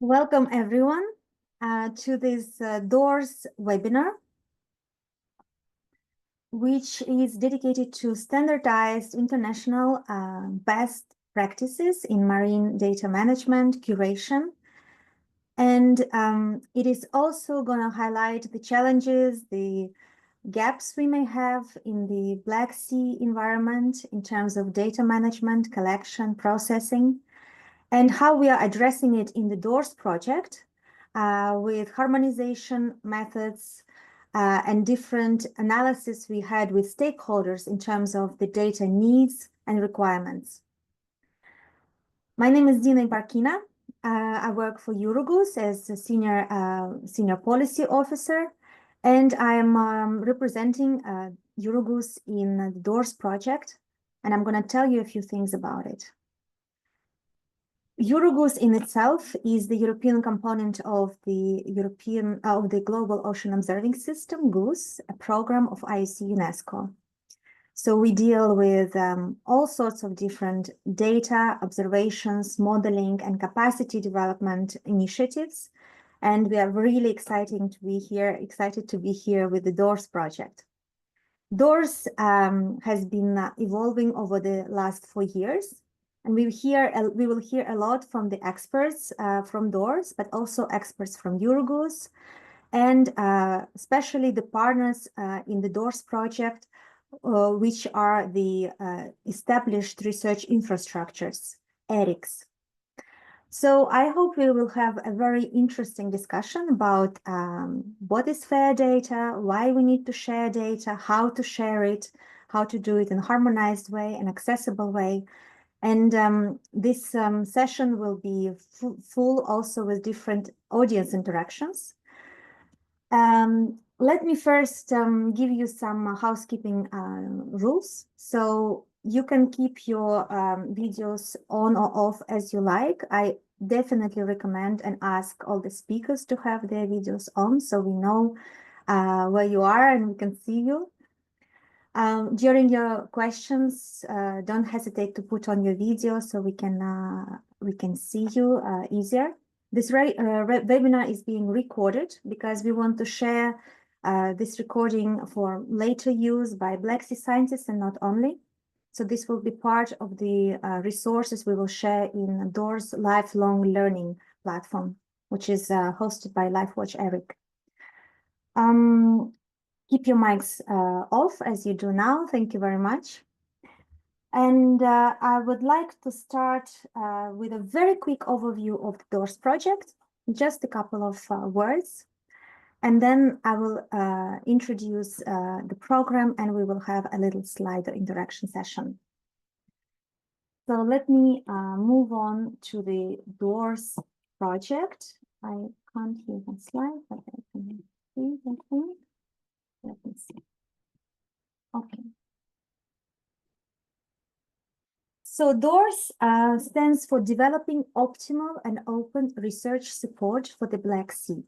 Welcome everyone to this DOORS webinar, which is dedicated to standardized international best practices in marine data management, curation. And it is also going to highlight the challenges, the gaps we may have in the Black Sea environment in terms of data management, collection, processing, and how we are addressing it in the DOORS project with harmonization methods and different analysis we had with stakeholders in terms of the data needs and requirements. My name is Dina Ibarkina. I work for Eurogoose as a senior policy officer, and I am representing Eurogoose in the DOORS project, and I'm going to tell you a few things about it. Eurogoose in itself is the European component of the Global Ocean Observing System, GOOS, a program of IOC UNESCO. So we deal with all sorts of different data, observations, modeling, and capacity development initiatives. And we are really excited to be here with the DOORS project. DOORS has been evolving over the last 4 years. And we will hear a lot from the experts from DOORS, but also experts from Eurogoose, and especially the partners in the DOORS project, which are the established research infrastructures, ERICs. So I hope we will have a very interesting discussion about what is fair data, why we need to share data, how to share it, how to do it in a harmonized way, an accessible way. And this session will be full also with different audience interactions. Let me first give you some housekeeping rules. So you can keep your videos on or off as you like. I definitely recommend and ask all the speakers to have their videos on so we know where you are and we can see you. During your questions, don't hesitate to put on your video so we can see you easier. This webinar is being recorded because we want to share this recording for later use by Black Sea scientists and not only. So this will be part of the resources we will share in DOORS lifelong learning platform, which is hosted by LifeWatch Eric. Keep your mics off as you do now. Thank you very much. And I would like to start with a very quick overview of the DOORS project, just a couple of words. And then I will introduce the program and we will have a little slide interaction session. So let me move on to the DOORS project. I can't hear the slide, but I can see that thing. Let me see. Okay. So DOORS stands for Developing Optimal and Open Research Support for the Black Sea.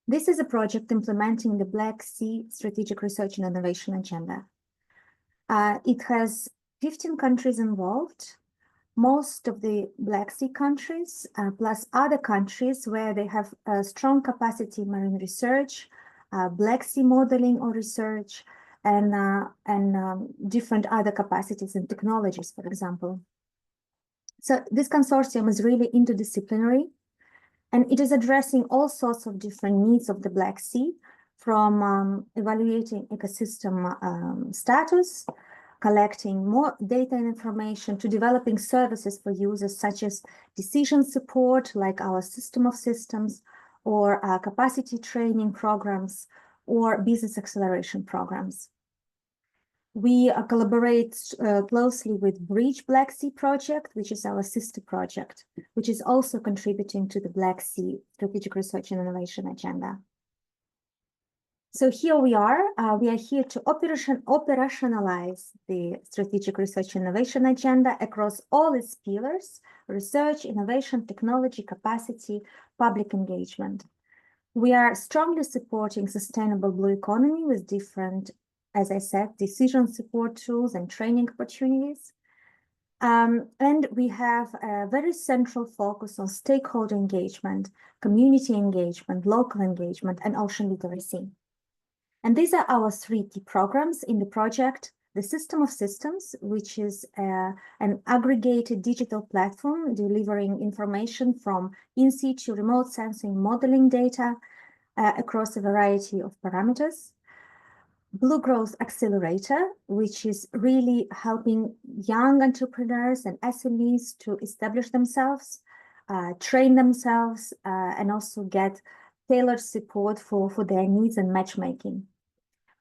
This is a project implementing the Black Sea Strategic Research and Innovation Agenda. It has 15 countries involved, most of the Black Sea countries, plus other countries where they have a strong capacity in marine research, Black Sea modeling or research, and different other capacities and technologies, for example. So this consortium is really interdisciplinary, and it is addressing all sorts of different needs of the Black Sea, from evaluating ecosystem status, collecting more data and information, to developing services for users such as decision support, like our system of systems, or capacity training programs, or business acceleration programs. We collaborate closely with Bridge Black Sea project, which is our sister project, which is also contributing to the Black Sea Strategic Research and Innovation Agenda. So here we are here to operationalize the Strategic Research and Innovation Agenda across all its pillars: research, innovation, technology, capacity, public engagement. We are strongly supporting sustainable blue economy with different, as I said, decision support tools and training opportunities. And we have a very central focus on stakeholder engagement, community engagement, local engagement, and ocean literacy. And these are our 3 key programs in the project: the System of Systems, which is an aggregated digital platform delivering information from in situ remote sensing modeling data across a variety of parameters. Blue Growth Accelerator, which is really helping young entrepreneurs and SMEs to establish themselves, train themselves, and also get tailored support for their needs and matchmaking.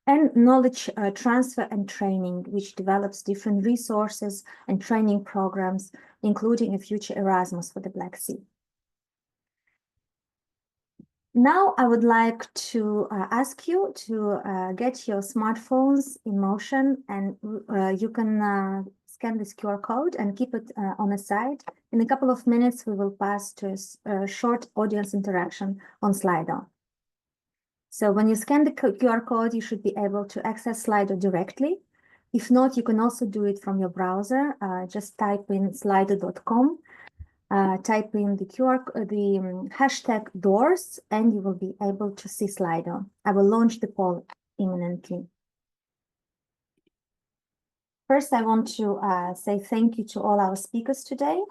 And knowledge transfer and training, which develops different resources and training programs, including a future Erasmus for the Black Sea. Now I would like to ask you to get your smartphones in motion, and you can scan this QR code and keep it on the side. In a couple of minutes, we will pass to a short audience interaction on Slido. So when you scan the QR code, you should be able to access Slido directly. If not, you can also do it from your browser. Just type in slido.com. Type in the hashtag doors, and you will be able to see Slido. I will launch the poll imminently. First, I want to say thank you to all our speakers today.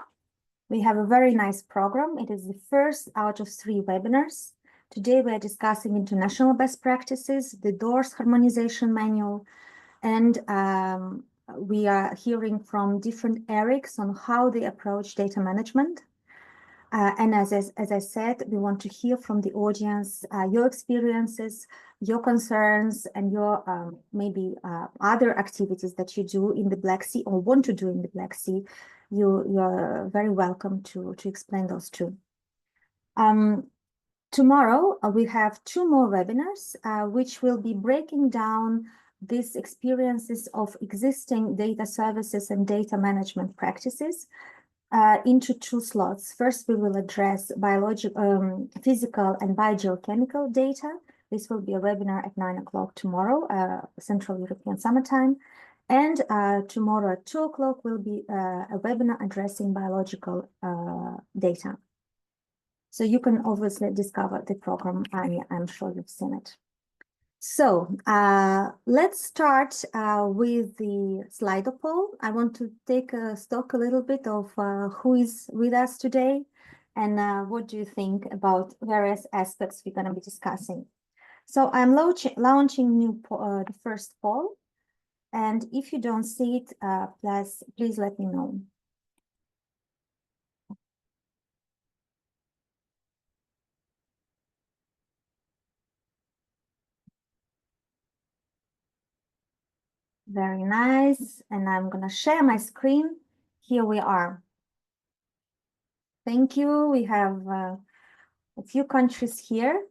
We have a very nice program. It is the first out of 3 webinars. Today, we are discussing international best practices, the doors harmonization manual, and we are hearing from different ERICs on how they approach data management. And as I said, we want to hear from the audience, your experiences, your concerns, and your maybe other activities that you do in the Black Sea or want to do in the Black Sea. You're very welcome to explain those too. Tomorrow, we have 2 more webinars, which will be breaking down these experiences of existing data services and data management practices into 2 slots. First, we will address biological, physical and biogeochemical data. This will be a webinar at 9 o'clock tomorrow, Central European Summertime. And tomorrow at 2 o'clock will be a webinar addressing biological data. So you can obviously discover the program, and I'm sure you've seen it. So let's start with the Slido poll. I want to take stock a little bit of who is with us today and what do you think about various aspects we're going to be discussing. So I'm launching the first poll, and if you don't see it, please let me know. Very nice. And I'm going to share my screen. Here we are. Thank you. We have a few countries here.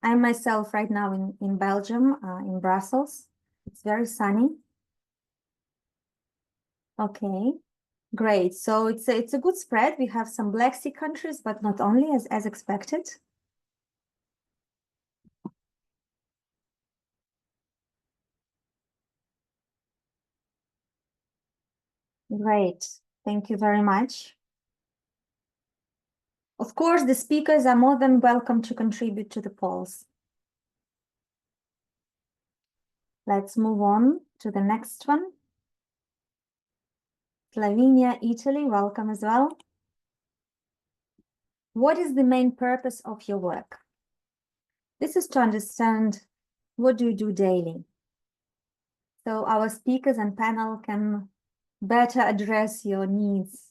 I'm myself right now in Belgium, in Brussels. It's very sunny. Okay, great. So it's a good spread. We have some Black Sea countries, but not only, as expected. Great. Thank you very much. Of course, the speakers are more than welcome to contribute to the polls. Let's move on to the next one. Slovenia, Italy, welcome as well. What is the main purpose of your work? This is to understand what do you do daily. So our speakers and panel can better address your needs.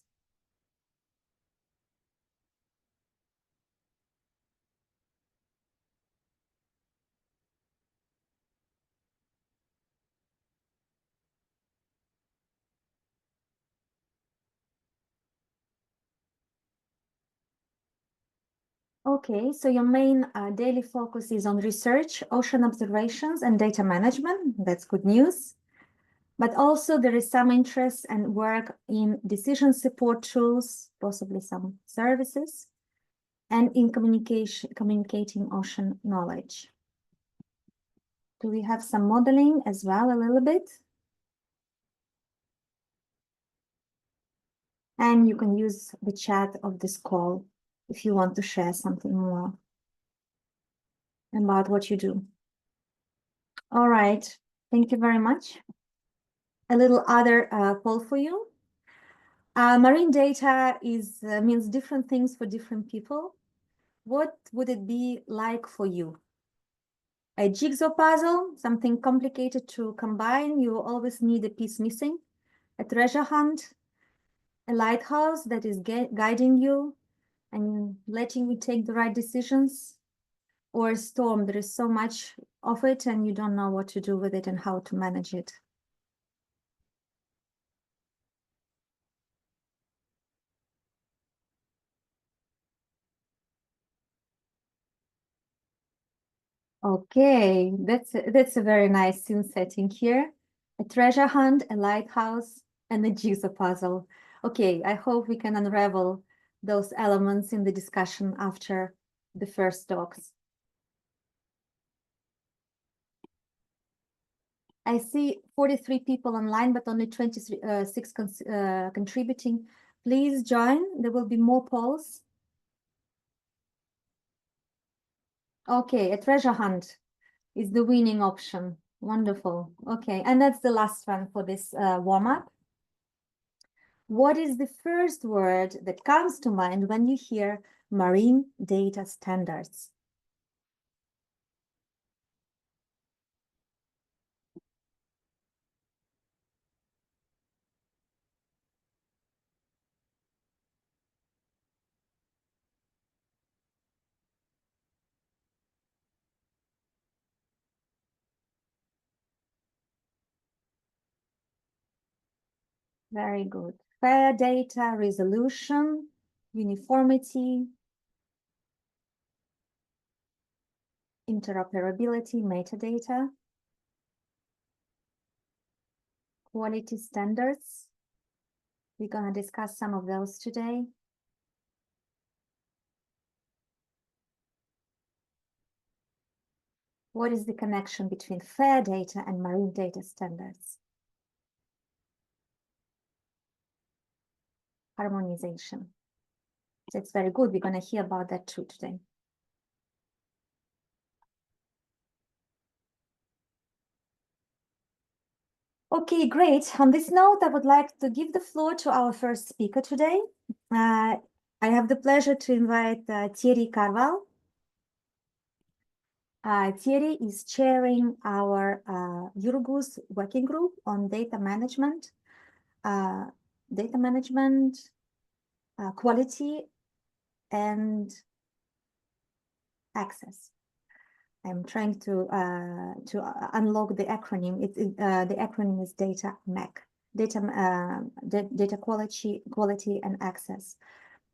Okay, so your main daily focus is on research, ocean observations, and data management. That's good news. But also there is some interest and work in decision support tools, possibly some services, and in communicating ocean knowledge. Do we have some modeling as well, a little bit? And you can use the chat of this call if you want to share something more about what you do. All right, thank you very much. A little other poll for you. Marine data means different things for different people. What would it be like for you? A jigsaw puzzle, something complicated to combine, you always need a piece missing. A treasure hunt, a lighthouse that is guiding you and letting you take the right decisions. Or a storm, there is so much of it and you don't know what to do with it and how to manage it. Okay, that's a very nice scene setting here. A treasure hunt, a lighthouse, and a jigsaw puzzle. Okay, I hope we can unravel those elements in the discussion after the first talks. I see 43 people online, but only 26 contributing. Please join. There will be more polls. Okay, a treasure hunt is the winning option. Wonderful. Okay, and that's the last one for this warm-up. What is the first word that comes to mind when you hear marine data standards? Very good. Fair data, resolution, uniformity, interoperability, metadata, quality standards. We're going to discuss some of those today. What is the connection between fair data and marine data standards? Harmonization. That's very good. We're going to hear about that too today. Okay, great. On this note, I would like to give the floor to our first speaker today. I have the pleasure to invite Thierry Carval. Thierry is chairing our Eurogoose working group on data management, quality, and access. I'm trying to unlock the acronym. The acronym is data MEC, data quality and access.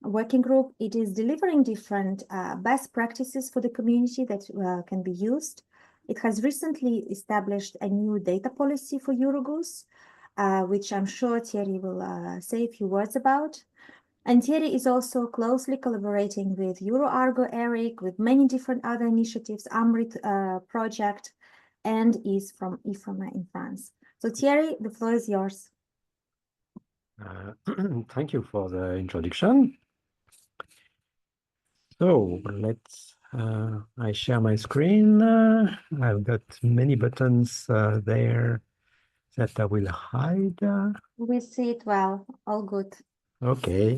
Working group, it is delivering different best practices for the community that can be used. It has recently established a new data policy for Eurogoose, which I'm sure Thierry will say a few words about. And Thierry is also closely collaborating with EuroArgo, Eric, with many different other initiatives, Amrit project, and is from IFRAMA in France. So Thierry, the floor is yours. Thank you for the introduction. So let's, I share my screen. I've got many buttons there that I will hide. We see it well, all good. Okay,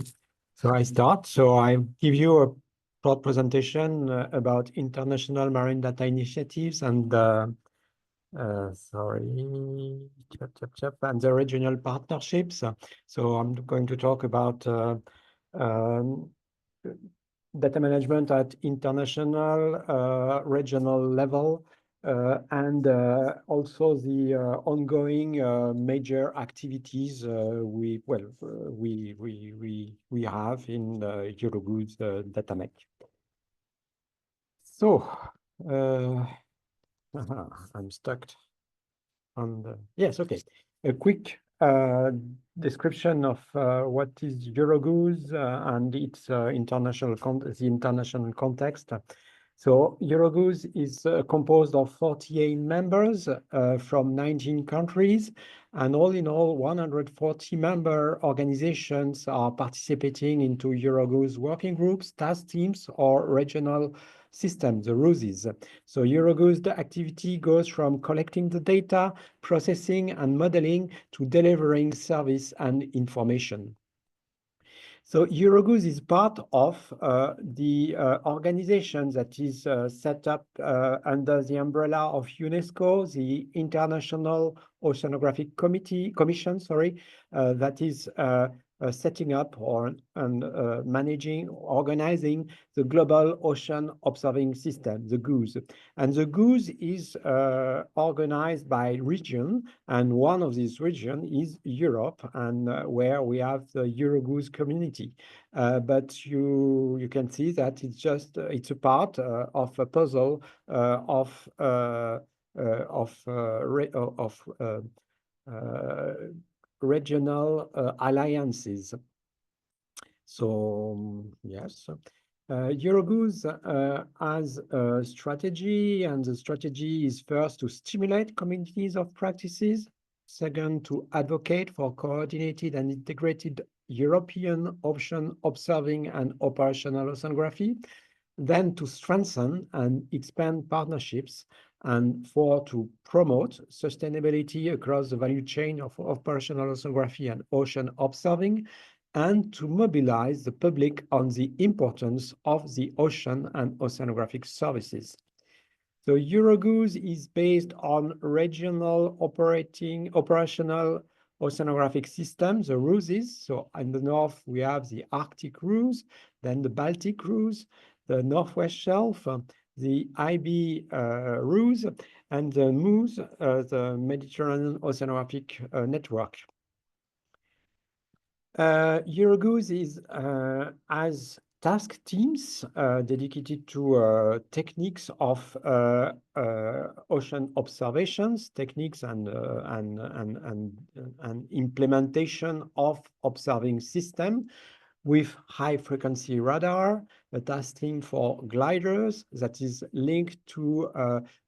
so I start. So I give you a short presentation about international marine data initiatives and and the regional partnerships. So I'm going to talk about data management at international, regional level, and also the ongoing major activities we have in Eurogoose DataMec. So I'm stuck on the yes. Okay, a quick description of what is Eurogoose and its international context. So Eurogoose is composed of 48 members from 19 countries, and all in all, 140 member organizations are participating into Eurogoose working groups, task teams, or regional systems, the RUSIs. So Eurogoose, the activity goes from collecting the data, processing and modeling to delivering service and information. So Eurogoose is part of the organization that is set up under the umbrella of UNESCO, the International Oceanographic Commission, that is setting up and managing, organizing the Global Ocean Observing System, the GOOS. And the GOOS is organized by region, and one of these regions is Europe, and where we have the Eurogoose community. But you can see that it's a part of a puzzle of regional alliances. So yes, Eurogoose has a strategy, and the strategy is first to stimulate communities of practices, second to advocate for coordinated and integrated European ocean observing and operational oceanography, then to strengthen and expand partnerships, and four, to promote sustainability across the value chain of operational oceanography and ocean observing, and to mobilize the public on the importance of the ocean and oceanographic services. So Eurogoose is based on regional operational oceanographic systems, the RUSes. So in the north, we have the Arctic RUS, then the Baltic RUS, the Northwest Shelf, the IB RUS, and the MOOS, the Mediterranean Oceanographic Network. Eurogoose is as task teams dedicated to techniques of ocean observations, techniques and implementation of observing system with high frequency radar, a task team for gliders that is linked to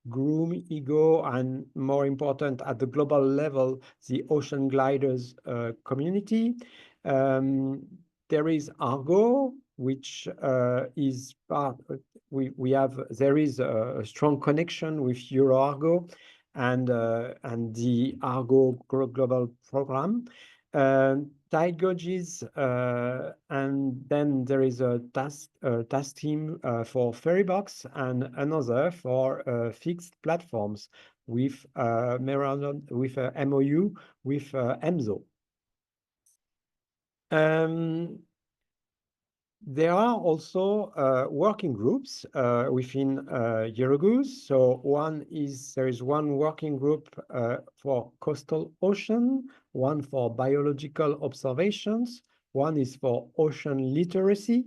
GROOM, EGO, and more important at the global level, the ocean gliders community. There is Argo, which is part. There is a strong connection with EuroArgo and the Argo global program. Tide gauges, and then there is a task team for Ferrybox and another for fixed platforms with with MOU with EMSO. There are also working groups within Eurogoose. So there is one working group for coastal ocean, one for biological observations, one is for ocean literacy,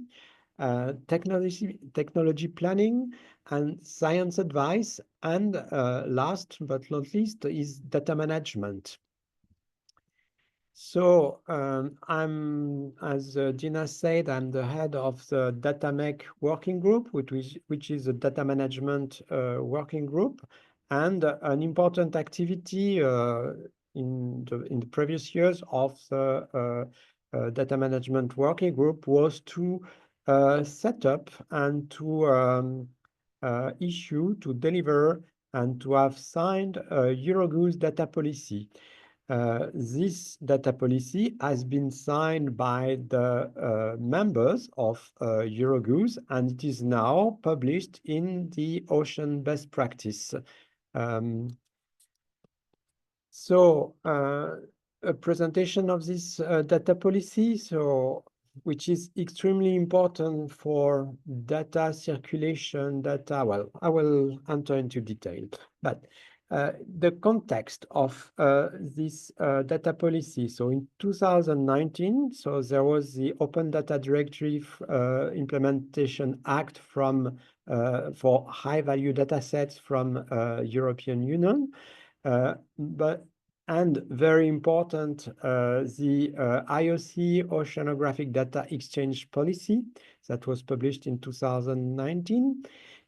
technology planning, and science advice, and last but not least is data management. So I'm, as Gina said, I'm the head of the DataMech working group, which is a data management working group, and an important activity in the previous years of the data management working group was to set up and to deliver and to have signed a Eurogoose data policy. This data policy has been signed by the members of Eurogoose, and it is now published in the Ocean Best Practice. A presentation of this data policy, which is extremely important for data circulation, well, I will enter into detail, but the context of this data policy. So in 2019, there was the Open Data Directory Implementation Act for high-value data sets from European Union. And very important, the IOC Oceanographic Data Exchange Policy that was published in 2019.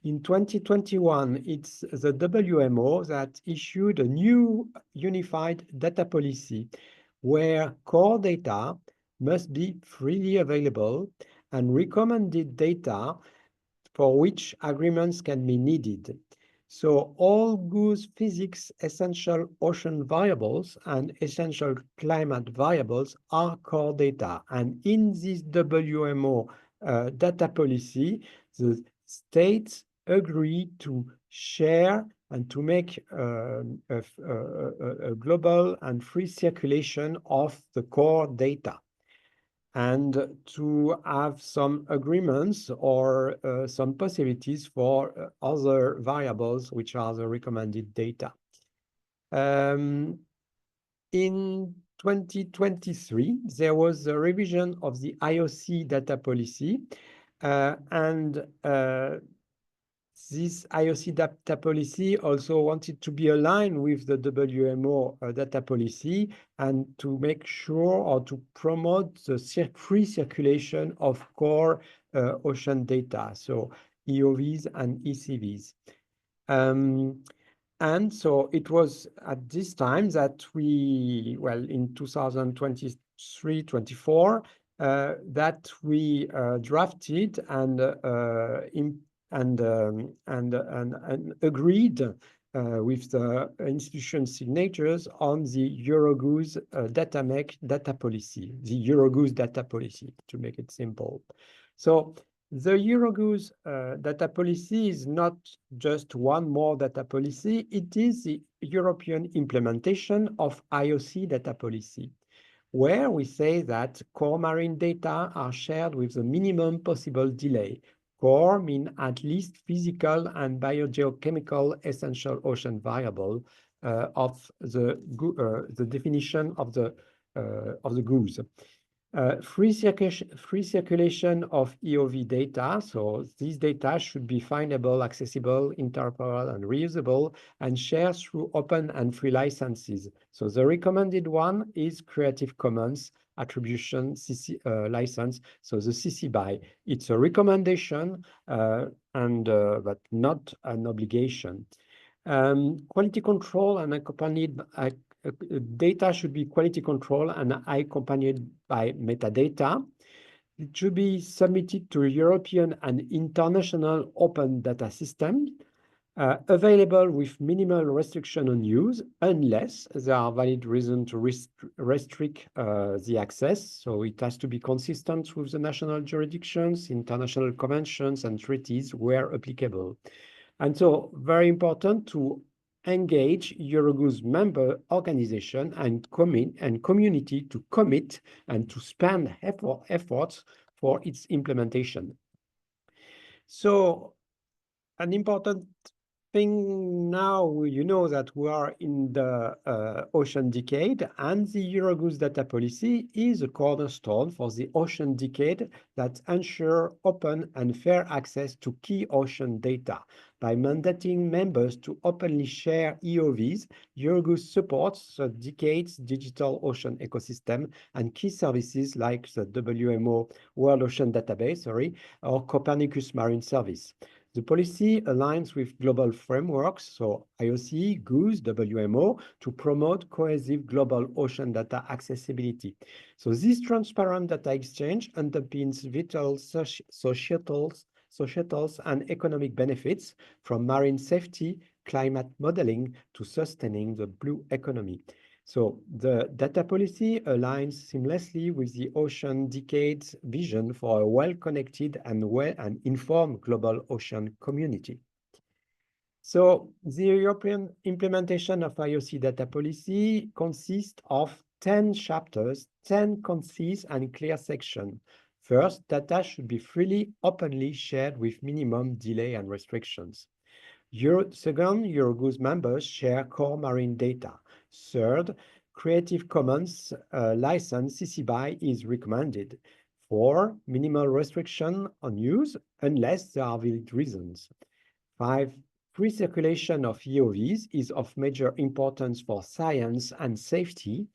In 2021, it's the WMO that issued a new unified data policy where core data must be freely available and recommended data for which agreements can be needed. So all GOOS physics essential ocean variables and essential climate variables are core data. And in this WMO data policy, the states agree to share and to make a global and free circulation of the core data, and to have some agreements or some possibilities for other variables, which are the recommended data. In 2023, there was a revision of the IOC data policy, and this IOC data policy also wanted to be aligned with the WMO data policy and to make sure or to promote the free circulation of core ocean data, so EOVs and ECVs. And so it was at this time that we, well, in 2023-24, that we drafted and agreed with the institution signatures on the EuroGOOS data policy, the EuroGOOS data policy, to make it simple. So the EuroGOOS data policy is not just one more data policy, it is the European implementation of IOC data policy, where we say that core marine data are shared with the minimum possible delay. Core mean at least physical and biogeochemical essential ocean variable of the definition of the GOOS. Free circulation of EOV data. So these data should be findable, accessible, interoperable, and reusable, and shared through open and free licenses. So the recommended one is Creative Commons Attribution CC license. So the CC BY. It's a recommendation but not an obligation. Quality control and accompanied data should be quality control and accompanied by metadata. It should be submitted to a European and international open data system, available with minimal restriction on use, unless there are valid reasons to restrict the access. So it has to be consistent with the national jurisdictions, international conventions, and treaties where applicable. And so very important to engage EuroGOOS member organization and community to commit and to spend efforts for its implementation. So an important thing now, you know that we are in the ocean decade, and the EuroGOOS data policy is a cornerstone for the ocean decade that ensure open and fair access to key ocean data. By mandating members to openly share EOVs, EuroGOOS supports the decade's digital ocean ecosystem and key services like the WMO World Ocean Database, or Copernicus Marine Service. The policy aligns with global frameworks, so IOC, GOOS, WMO, to promote cohesive global ocean data accessibility. So this transparent data exchange underpins vital societals and economic benefits, from marine safety, climate modeling, to sustaining the blue economy. So the data policy aligns seamlessly with the Ocean Decade's vision for a well-connected and informed global ocean community. So the European implementation of IOC data policy consists of 10 chapters, 10 concise and clear sections. First, data should be freely, openly shared with minimum delay and restrictions. Second, EuroGOOS members share core marine data. Third, Creative Commons license CC BY is recommended. 4, minimal restriction on use unless there are valid reasons. 5, free circulation of EOVs is of major importance for science and safety.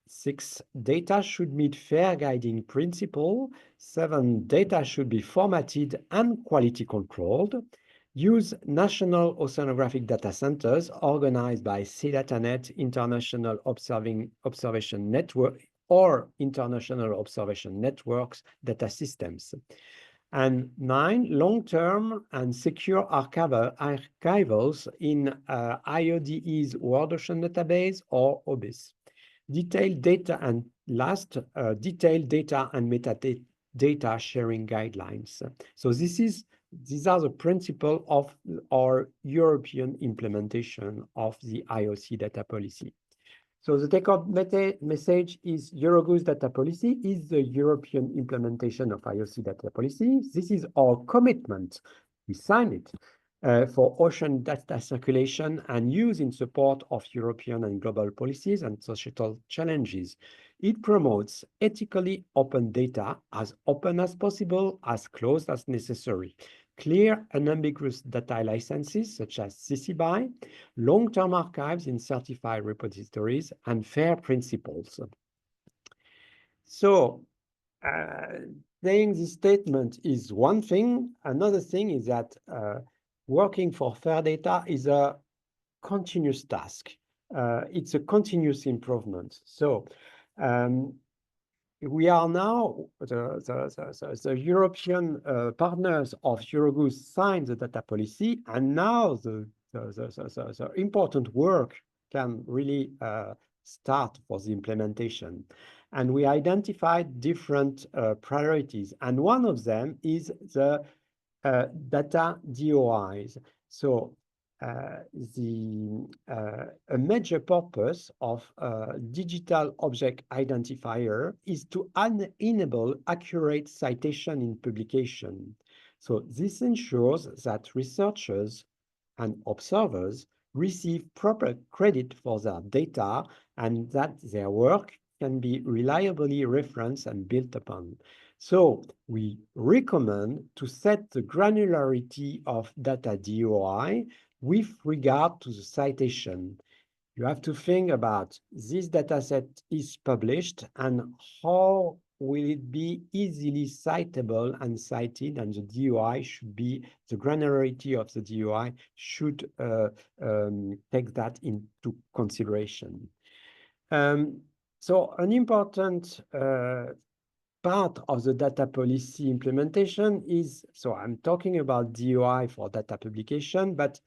6, data should meet fair guiding principle. 7, data should be formatted and quality controlled. use national oceanographic data centers organized by CDataNet International Observation Network or International Observation Networks data systems. And 9, long-term and secure archivals in IODE's World Ocean Database or OBIS. Detailed data and last, detailed data and metadata sharing guidelines. So these are the principles of our European implementation of the IOC data policy. So the take-home message is Eurogoose data policy is the European implementation of IOC data policy. This is our commitment. We signed it for ocean data circulation and use in support of European and global policies and societal challenges. It promotes ethically open data, as open as possible, as closed as necessary. Clear and ambiguous data licenses, such as CC BY, long-term archives in certified repositories, and fair principles. So, saying this statement is one thing. Another thing is that working for fair data is a continuous task. It's a continuous improvement. So, we are now, the European partners of Eurogoose signed the data policy, and now the important work can really start for the implementation. And we identified different priorities, and one of them is the data DOIs. So a major purpose of digital object identifier is to enable accurate citation in publication. So this ensures that researchers and observers receive proper credit for their data and that their work can be reliably referenced and built upon. So we recommend to set the granularity of data DOI with regard to the citation. You have to think about this dataset is published and how will it be easily citable and cited, and the DOI should be, the granularity of the DOI should take that into consideration. So an important part of the data policy implementation is, so I'm talking about DOI for data publication, but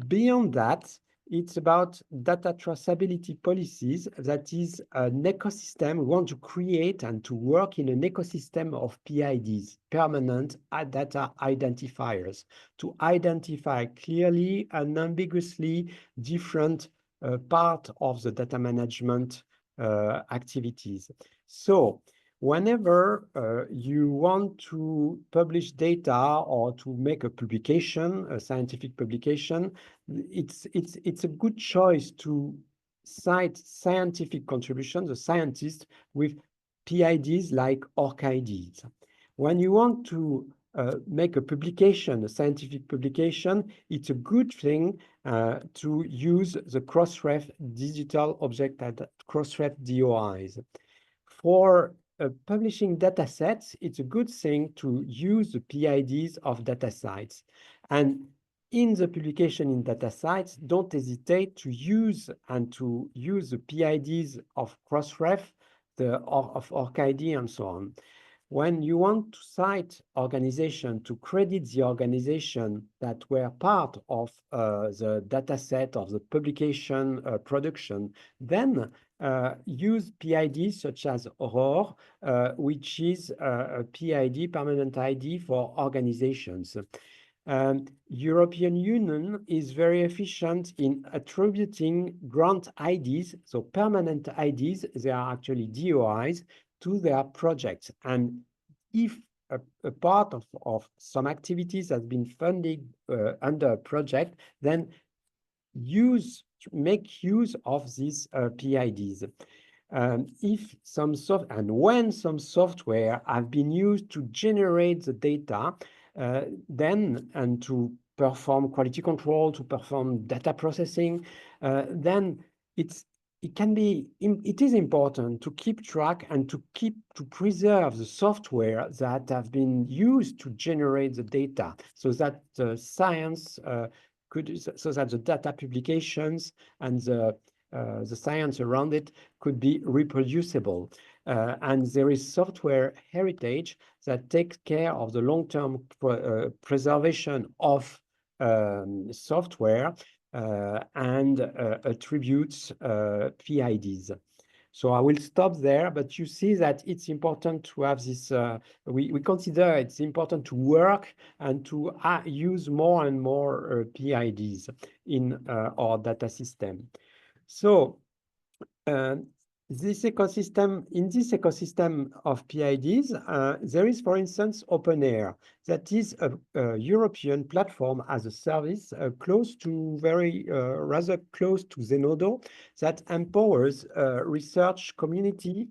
beyond that, it's about data traceability policies. That is an ecosystem. We want to create and to work in an ecosystem of PIDs, permanent data identifiers, to identify clearly and ambiguously different part of the data management activities. So whenever you want to publish data or to make a publication, a scientific publication, it's a good choice to cite scientific contributions, the scientists, with PIDs like ORCIDs. When you want to make a publication, a scientific publication, it's a good thing to use the Crossref digital object at Crossref DOIs. For publishing data sets, it's a good thing to use the PIDs of data sites. And in the publication in data sites, don't hesitate to use the PIDs of Crossref, of ORCID, and so on. When you want to cite organization, to credit the organization that were part of the data set of the publication production, then use PIDs such as Aurore, which is a PID, permanent ID for organizations. European Union is very efficient in attributing grant IDs, so permanent IDs, they are actually DOIs, to their projects. And if a part of some activities has been funded under a project, then make use of these PIDs. If some when some software have been used to generate the data, and to perform quality control, to perform data processing, then it's it is important to keep track and to preserve the software that have been used to generate the data, so that the science so that the data publications and the science around it could be reproducible. And there is software heritage that takes care of the long-term preservation of software and attributes PIDs. So I will stop there, but you see that it's important to have this, we consider it's important to work and to use more and more PIDs in our data system. So in this ecosystem of PIDs, there is, for instance, OpenAir. That is a European platform as a service rather close to Zenodo, that empowers research communities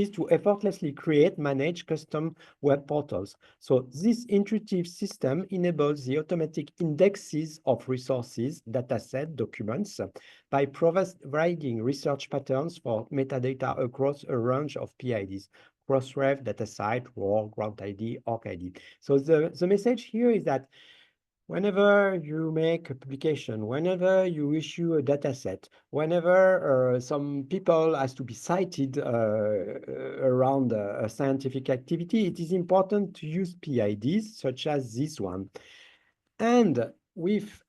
to effortlessly create, manage custom web portals. So this intuitive system enables the automatic indexes of resources, dataset, documents, by providing research patterns for metadata across a range of PIDs: Crossref, DataSite, WAR, Grant ID, Org ID. So the message here is that whenever you make a publication, whenever you issue a data set, whenever some people has to be cited around a scientific activity, it is important to use PIDs such as this one. And with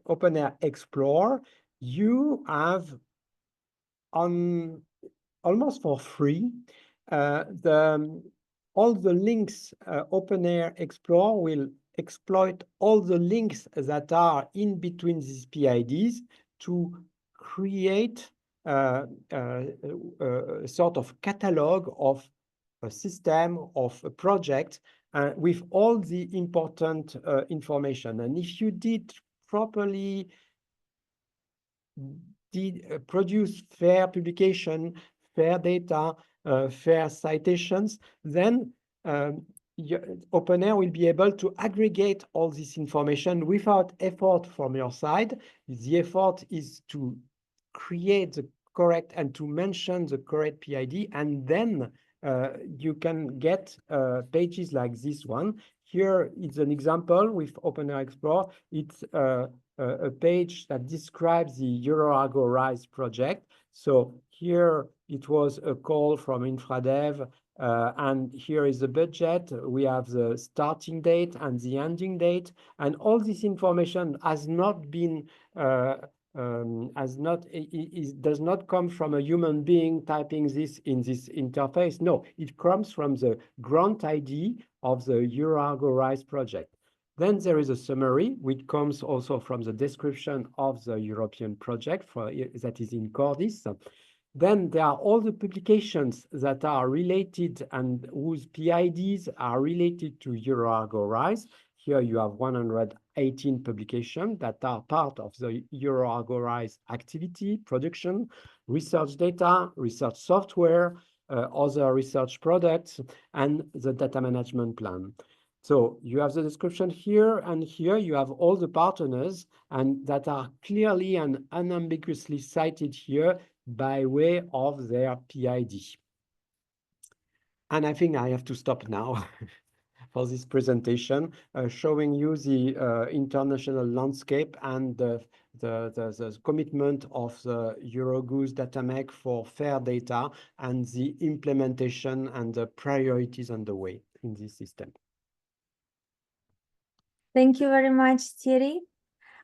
OpenAir Explorer, you have almost for free all the links. OpenAir Explorer will exploit all the links that are in between these PIDs to create a sort of catalog of a system, of a project, with all the important information. And if you did properly produce fair publication, fair data, fair citations, then OpenAir will be able to aggregate all this information without effort from your side. The effort is to create the correct and to mention the correct PID, and then you can get pages like this one. Here is an example with OpenAir Explorer. It's a page that describes the EuroArgo RISE project. So here it was a call from InfraDev, and here is the budget. We have the starting date and the ending date, and all this information has not been does not come from a human being typing this in this interface. No, it comes from the grant ID of the EuroArgo RISE project. Then there is a summary, which comes also from the description of the European project that is in Cordis. Then there are all the publications that are related and whose PIDs are related to EuroArgo RISE. Here you have 118 publications that are part of the EuroArgo RISE activity, production, research data, research software, other research products, and the data management plan. So you have the description here, and here you have all the partners and that are clearly and unambiguously cited here by way of their PID. And I think I have to stop now for this presentation, showing you the international landscape and the commitment of the EuroGoose DataMake for fair data and the implementation and the priorities underway in this system. Thank you very much, Thierry.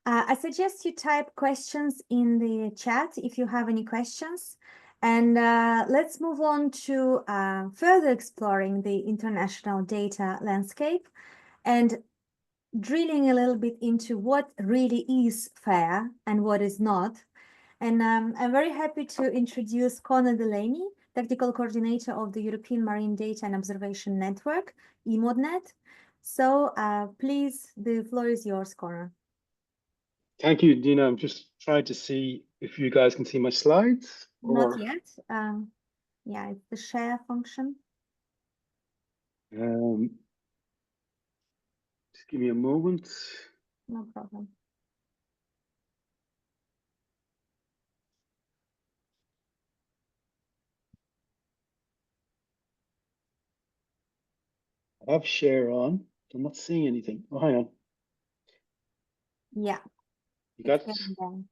I suggest you type questions in the chat if you have any questions. And let's move on to further exploring the international data landscape and drilling a little bit into what really is fair and what is not. And I'm very happy to introduce Conor Delaney, Technical Coordinator of the European Marine Data and Observation Network, EMODNET. So please, the floor is yours, Conor. Thank you, Dina. I'm just trying to see if you guys can see my slides. Not yet. Yeah, it's the share function. Just give me a moment. No problem. I have share on. I'm not seeing anything. Oh, hang on. Yeah, You it's got it? getting there.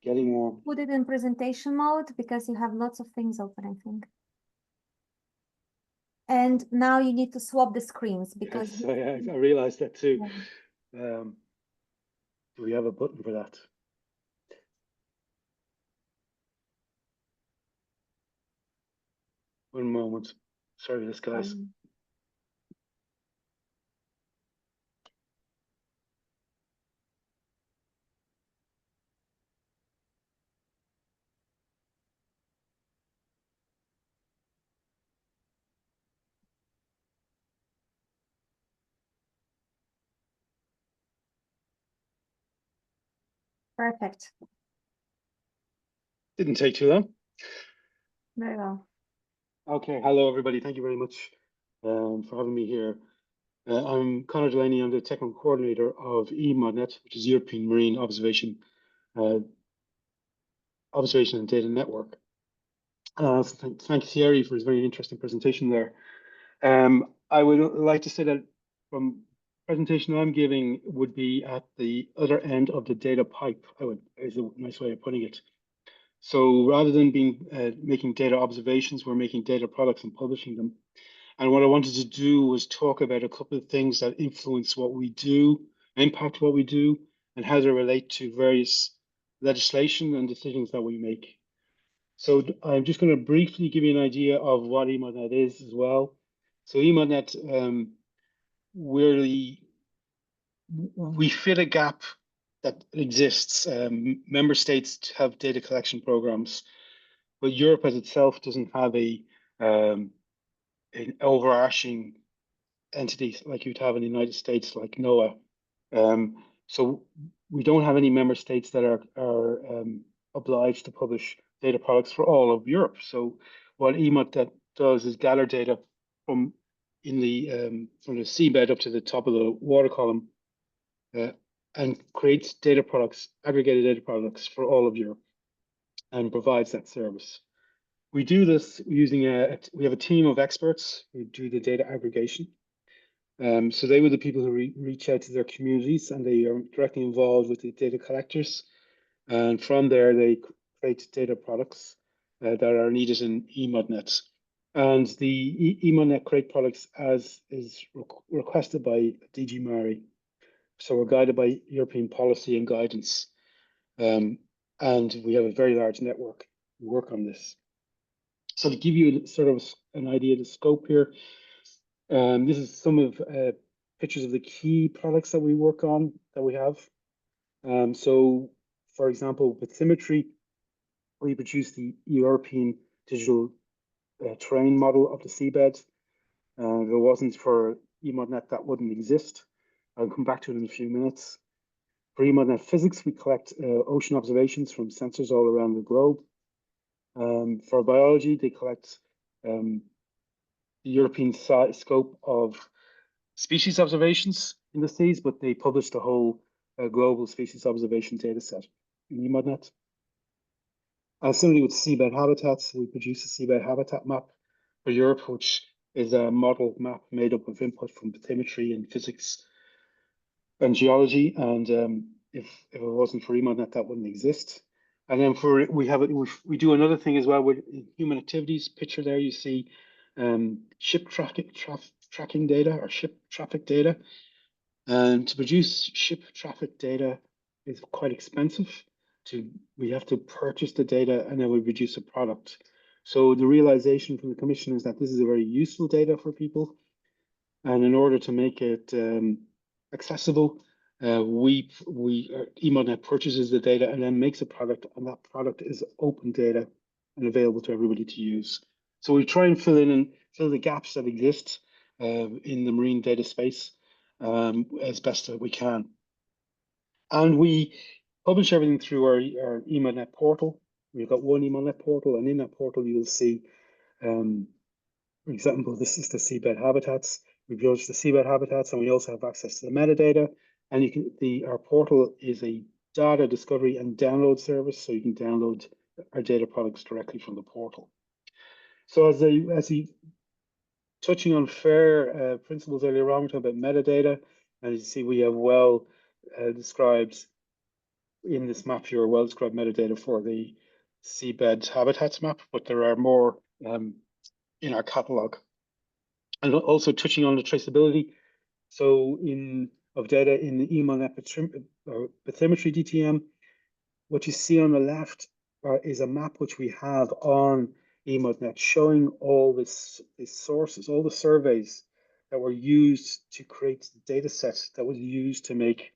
Getting warm. Put it in presentation mode because you have lots of things open, I think. And now you need to swap the screens because Yes, I realized that too. Yeah. Do we have a button for that? One moment. Sorry, this guys. Perfect. Didn't take too long. Very well. Okay, hello everybody. Thank you very much for having me here. I'm Conor Delaney. I'm the technical coordinator of EMODNet, which is European Marine uh, Observation and Data Network. Thanks Thierry for his very interesting presentation there. I would like to say that from presentation I'm giving would be at the other end of the data pipe. Is a nice way of putting it. So rather than making data observations, we're making data products and publishing them. And what I wanted to do was talk about a couple of things that influence what we do, impact what we do, and how they relate to various legislation and decisions that we make. So I'm just going to briefly give you an idea of what EMODNet is as well. So EMODNet, we fit a gap that exists. Member states have data collection programs, but Europe as itself doesn't have an overarching entity like you'd have in the United States, like NOAA. So we don't have any member states that are obliged to publish data products for all of Europe. So what EMOT that does is gather data from from the seabed up to the top of the water column uh, and creates data products, aggregated data products for all of Europe, and provides that service. We do this using we have a team of experts who do the data aggregation. So they were the people who reach out to their communities, and they are directly involved with the data collectors. And from there, they create data products that are needed in EMODNet. And the EMODNet create products as is requested by DG Mari. So we're guided by European policy and guidance. And we have a very large network who work on this. So to give you sort of an idea of the scope here, this is some of pictures of the key products that we work on that we have. So, for example, with Symmetry, we produce the European digital terrain model of the seabed. If it wasn't for EMODNet, that wouldn't exist. I'll come back to it in a few minutes. For EMODNet Physics, we collect ocean observations from sensors all around the globe. For biology, they collect the European scope of species observations in the seas, but they published a whole global species observation data set in EMODNet. Similarly with seabed habitats, we produce a seabed habitat map for Europe, which is a model map made up of input from bathymetry and physics and geology. And if it wasn't for EMODNet, that wouldn't exist. And then we do another thing as well with human activities. Picture there, you see ship tracking data or ship traffic data. And to produce ship traffic data is quite expensive. We have to purchase the data and then we produce a product. So the realization from the Commission is that this is a very useful data for people. And in order to make it accessible, EMODNet purchases the data and then makes a product, and that product is open data and available to everybody to use. So we try and fill the gaps that exist in the marine data space as best that we can. And we publish everything through our EMODNet portal. We've got one EMODNet portal, and in that portal you'll see, for example, this is the seabed habitats. We publish the seabed habitats, and we also have access to the metadata. And our portal is a data discovery and download service, so you can download our data products directly from the portal. So as a touching on FAIR principles earlier on, we talked about metadata, and as you see, we have well described in this map here, well described metadata for the seabed habitats map, but there are more in our catalog. And also touching on the traceability. So of data in the EMONet bathymetry DTM, what you see on the left is a map which we have on EMONet showing all these sources, all the surveys that were used to create the data set that was used to make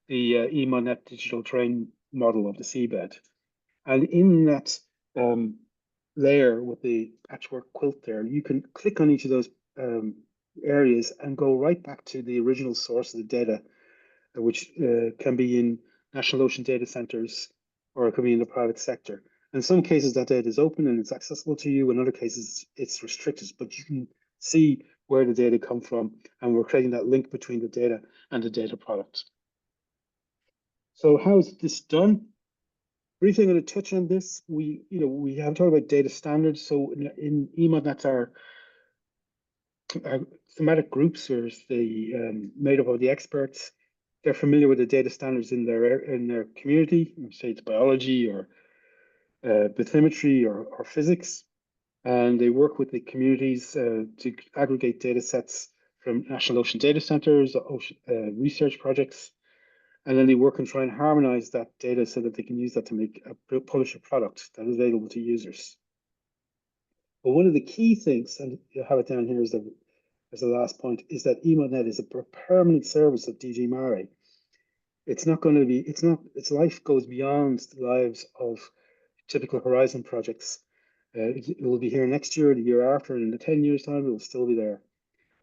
the EMONet digital terrain model of the seabed. And in that layer with the patchwork quilt there, you can click on each of those areas and go right back to the original source of the data, which can be in national ocean data centers or it could be in the private sector. In some cases, that data is open and it's accessible to you. In other cases, it's restricted, but you can see where the data come from, and we're creating that link between the data and the data product. So how is this done? Briefly, I'm going to touch on this. We have talked about data standards. So in EMOD, that's our thematic groups, or made up of the experts. They're familiar with the data standards in their community, say it's biology or bathymetry or physics, and they work with the communities to aggregate data sets from national ocean data centers, research projects, and then they work and try and harmonize that data so that they can use that to publish a product that is available to users. But one of the key things, and you have it down here as the last point, is that EMONet is a permanent service of DG Mare. It's not going to be, its life goes beyond the lives of typical Horizon projects. It will be here next year, the year after, and in 10 years' time, it will still be there.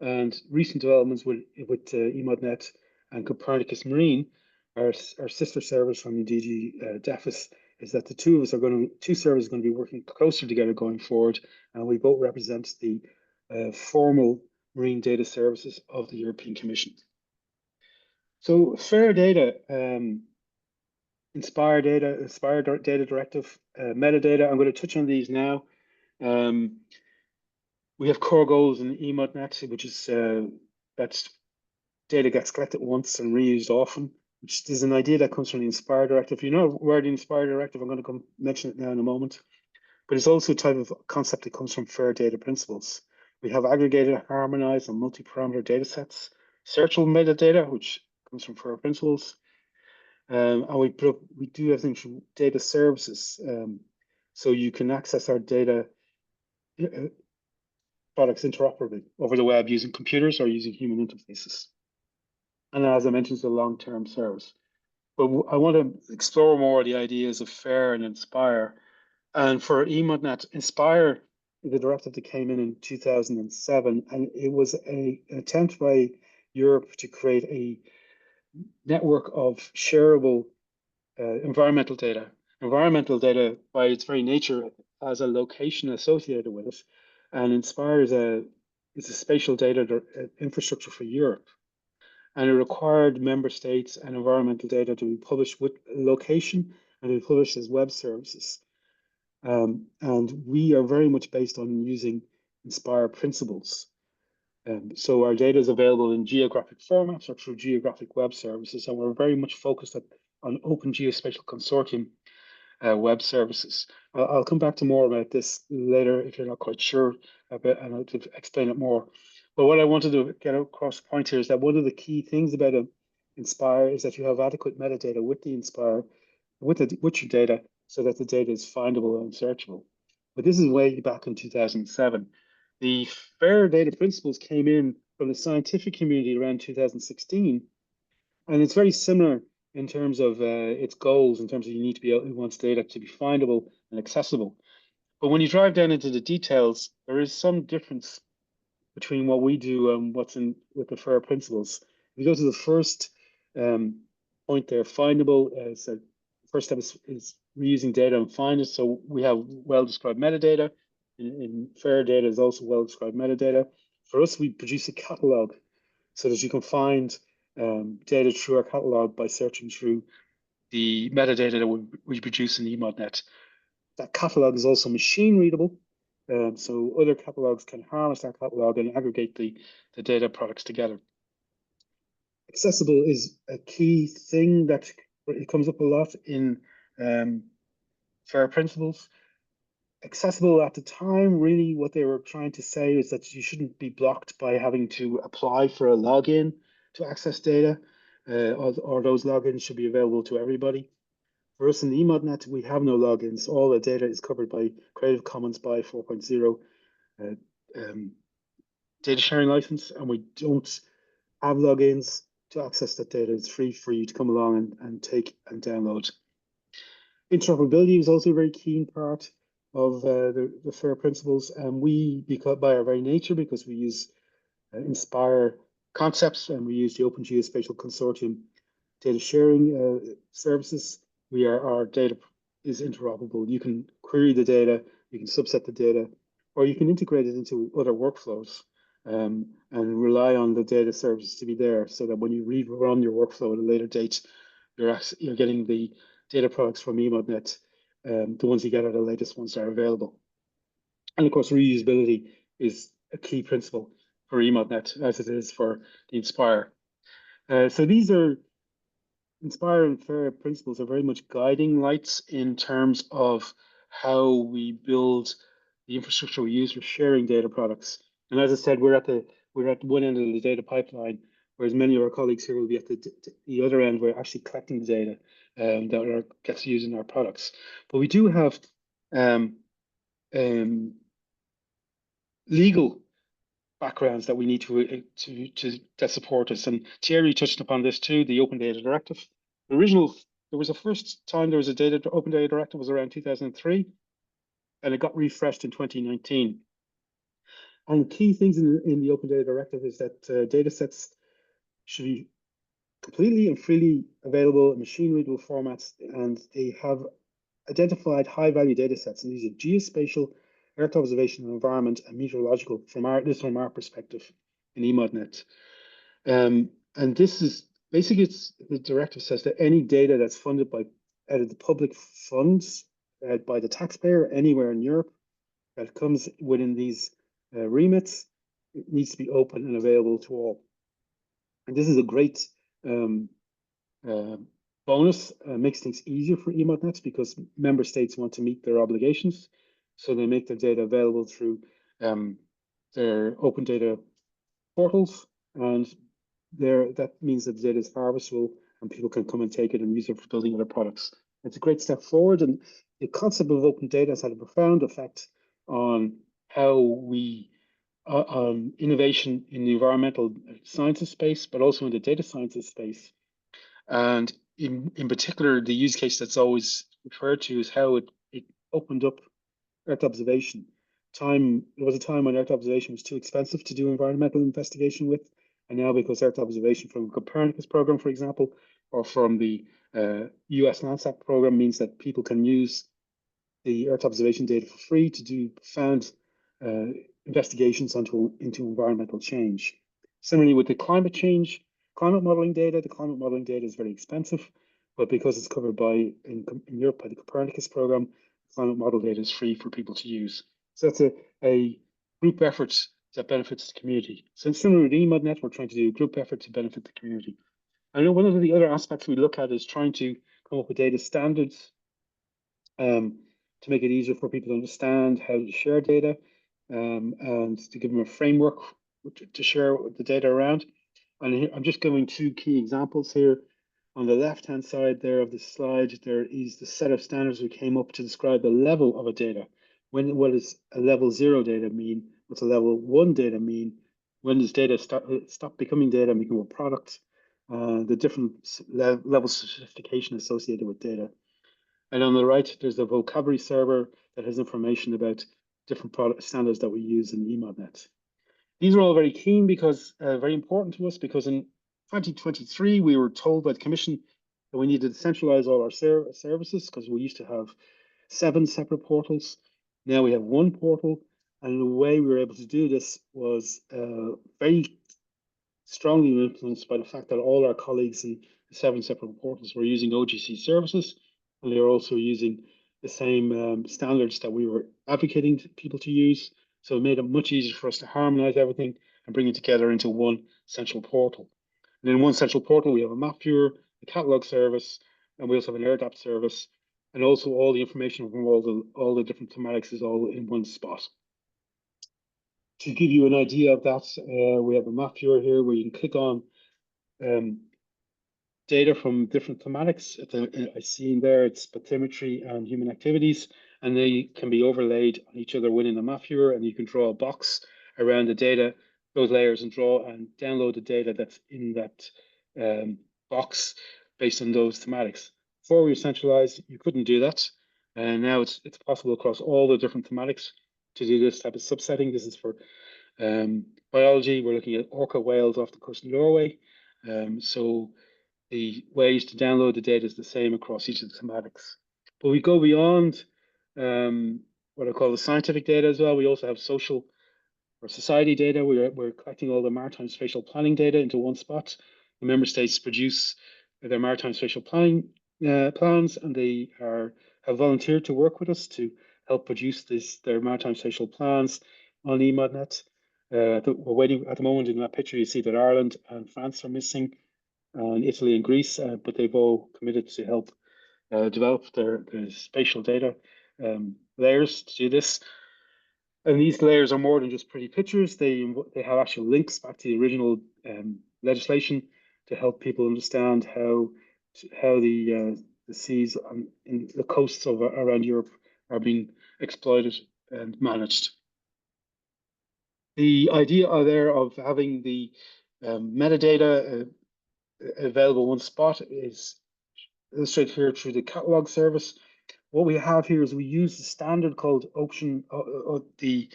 And recent developments with EMODnet and Copernicus Marine, our sister service from the DG DEFIS, is that the two services are going to be working closer together going forward, and we both represent the formal marine data services of the European Commission. So FAIR data, Inspire data directive, metadata. I'm going to touch on these now. We have core goals in EMODnet, which is that data gets collected once and reused often, which is an idea that comes from the Inspire directive. If you know where the Inspire directive, I'm going to come mention it now in a moment. But it's also a type of concept that comes from FAIR data principles. We have aggregated, harmonized, and multi-parameter data sets, searchable metadata, which comes from FAIR principles. And we do have things from data services. So you can access our data products interoperably over the web using computers or using human interfaces. And as I mentioned, it's a long-term service. But I want to explore more the ideas of FAIR and Inspire. And for EMODnet, Inspire, the directive that came in 2007, and it was an attempt by Europe to create a network of shareable environmental data. Environmental data, by its very nature, has a location associated with it, and Inspire is a spatial data infrastructure for Europe, and it required member states and environmental data to be published with location and to be published as web services. And we are very much based on using Inspire principles. So our data is available in geographic formats or through geographic web services, and we're very much focused on Open Geospatial Consortium web services. I'll come back to more about this later if you're not quite sure about, and I'll explain it more. But what I wanted to get across the point here is that one of the key things about Inspire is that you have adequate metadata with the Inspire, with your data, so that the data is findable and searchable. But this is way back in 2007. The FAIR data principles came in from the scientific community around 2016, and it's very similar in terms of its goals, in terms of you need to be able, it wants data to be findable and accessible. But when you drive down into the details, there is some difference between what we do and what's in with the FAIR principles. If you go to the first point there, findable, so the first step is reusing data and find it. So we have well-described metadata. In FAIR data is also well-described metadata. For us, we produce a catalog so that you can find data through our catalog by searching through the metadata that we produce in EMODnet. That catalog is also machine readable, So other catalogs can harness that catalog and aggregate the data products together. Accessible is a key thing that it comes up a lot in FAIR principles. Accessible at the time, really what they were trying to say is that you shouldn't be blocked by having to apply for a login to access data, or those logins should be available to everybody. For us in the eModNet, we have no logins. All the data is covered by Creative Commons by 4.0 data sharing license, and we don't have logins to access that data. It's free for you to come along and take and download. Interoperability is also a very keen part of the FAIR principles, and we, because by our very nature, because we use Inspire concepts and we use the Open Geospatial Consortium data sharing services, our data is interoperable. You can query the data, you can subset the data, or you can integrate it into other workflows and rely on the data services to be there, so that when you rerun your workflow at a later date, you're getting the data products from eModNet, the ones you get are the latest ones that are available. And of course, reusability is a key principle for eModNet, as it is for the Inspire. So these are Inspire and FAIR principles are very much guiding lights in terms of how we build the infrastructure we use for sharing data products. And as I said, we're at one end of the data pipeline, whereas many of our colleagues here will be at the other end. We're actually collecting the data that gets used in our products. But we do have legal backgrounds that we need to that support us. And Thierry touched upon this too, the Open Data Directive. There was a first time there was a Open Data Directive was around 2003, and it got refreshed in 2019. And key things in the Open Data Directive is that data sets should be completely and freely available in machine readable formats, and they have identified high value data sets, and these are geospatial, Earth observation and environment, and meteorological from our perspective in eModNet. And this is basically, the directive says that any data that's funded out of the public funds by the taxpayer anywhere in Europe that comes within these remits, it needs to be open and available to all. And this is a great bonus, makes things easier for eModNet because member states want to meet their obligations. So they make their data available through their open data portals, and that means that the data is harvestable and people can come and take it and use it for building other products. It's a great step forward, and the concept of open data has had a profound effect on how we innovation in the environmental sciences space, but also in the data sciences space. And in particular, the use case that's always referred to is how it opened up Earth observation. There was a time when Earth observation was too expensive to do environmental investigation with, and now because Earth observation from the Copernicus program, for example, or from the US Landsat program means that people can use the Earth observation data for free to do profound investigations into environmental change. Similarly, with the climate modeling data, the climate modeling data is very expensive, but because it's covered in Europe by the Copernicus program, climate model data is free for people to use. So that's a group effort that benefits the community. So similar with eModNet, we're trying to do a group effort to benefit the community. I know one of the other aspects we look at is trying to come up with data standards to make it easier for people to understand how to share data and to give them a framework to share the data around. And I'm just giving two key examples here. On the left-hand side there of the slide, there is the set of standards we came up to describe the level of a data. What does a level 0 data mean? What's a level 1 data mean? When does data stop becoming data and become a product? The different levels of sophistication associated with data. And on the right, there's a vocabulary server that has information about different product standards that we use in eModNet. These are all very keen because very important to us, because in 2023 we were told by the Commission that we needed to centralize all our services because we used to have 7 separate portals. Now we have one portal, and the way we were able to do this was very strongly influenced by the fact that all our colleagues in the 7 separate portals were using OGC services, and they are also using the same standards that we were advocating to people to use. So it made it much easier for us to harmonize everything and bring it together into one central portal. And in one central portal, we have a map viewer, a catalog service, and we also have an AirDAP service. And also all the information from all the different thematics is all in one spot. To give you an idea of that, we have a map viewer here where you can click on um, data from different thematics. I see in there it's bathymetry and human activities, and they can be overlaid on each other within the map viewer, and you can draw a box around the data, those layers, and draw and download the data that's in that box based on those thematics. Before we were centralized, you couldn't do that, and now it's possible across all the different thematics to do this type of subsetting. This is for biology. We're looking at orca whales off the coast of Norway. So the ways to download the data is the same across each of the thematics. But we go beyond what I call the scientific data as well. We also have social or society data. We're collecting all the maritime spatial planning data into one spot. The member states produce their maritime spatial planning plans, and they have volunteered to work with us to help produce their maritime spatial plans on EMODnet. We're waiting at the moment. In that picture, you see that Ireland and France are missing, and Italy and Greece, but they've all committed to help develop their spatial data layers to do this. And these layers are more than just pretty pictures. They have actual links back to the original legislation to help people understand how the seas in the coasts of around Europe are being exploited and managed. The idea there of having the metadata available in one spot is illustrated here through the catalog service. What we have here is we use the standard called the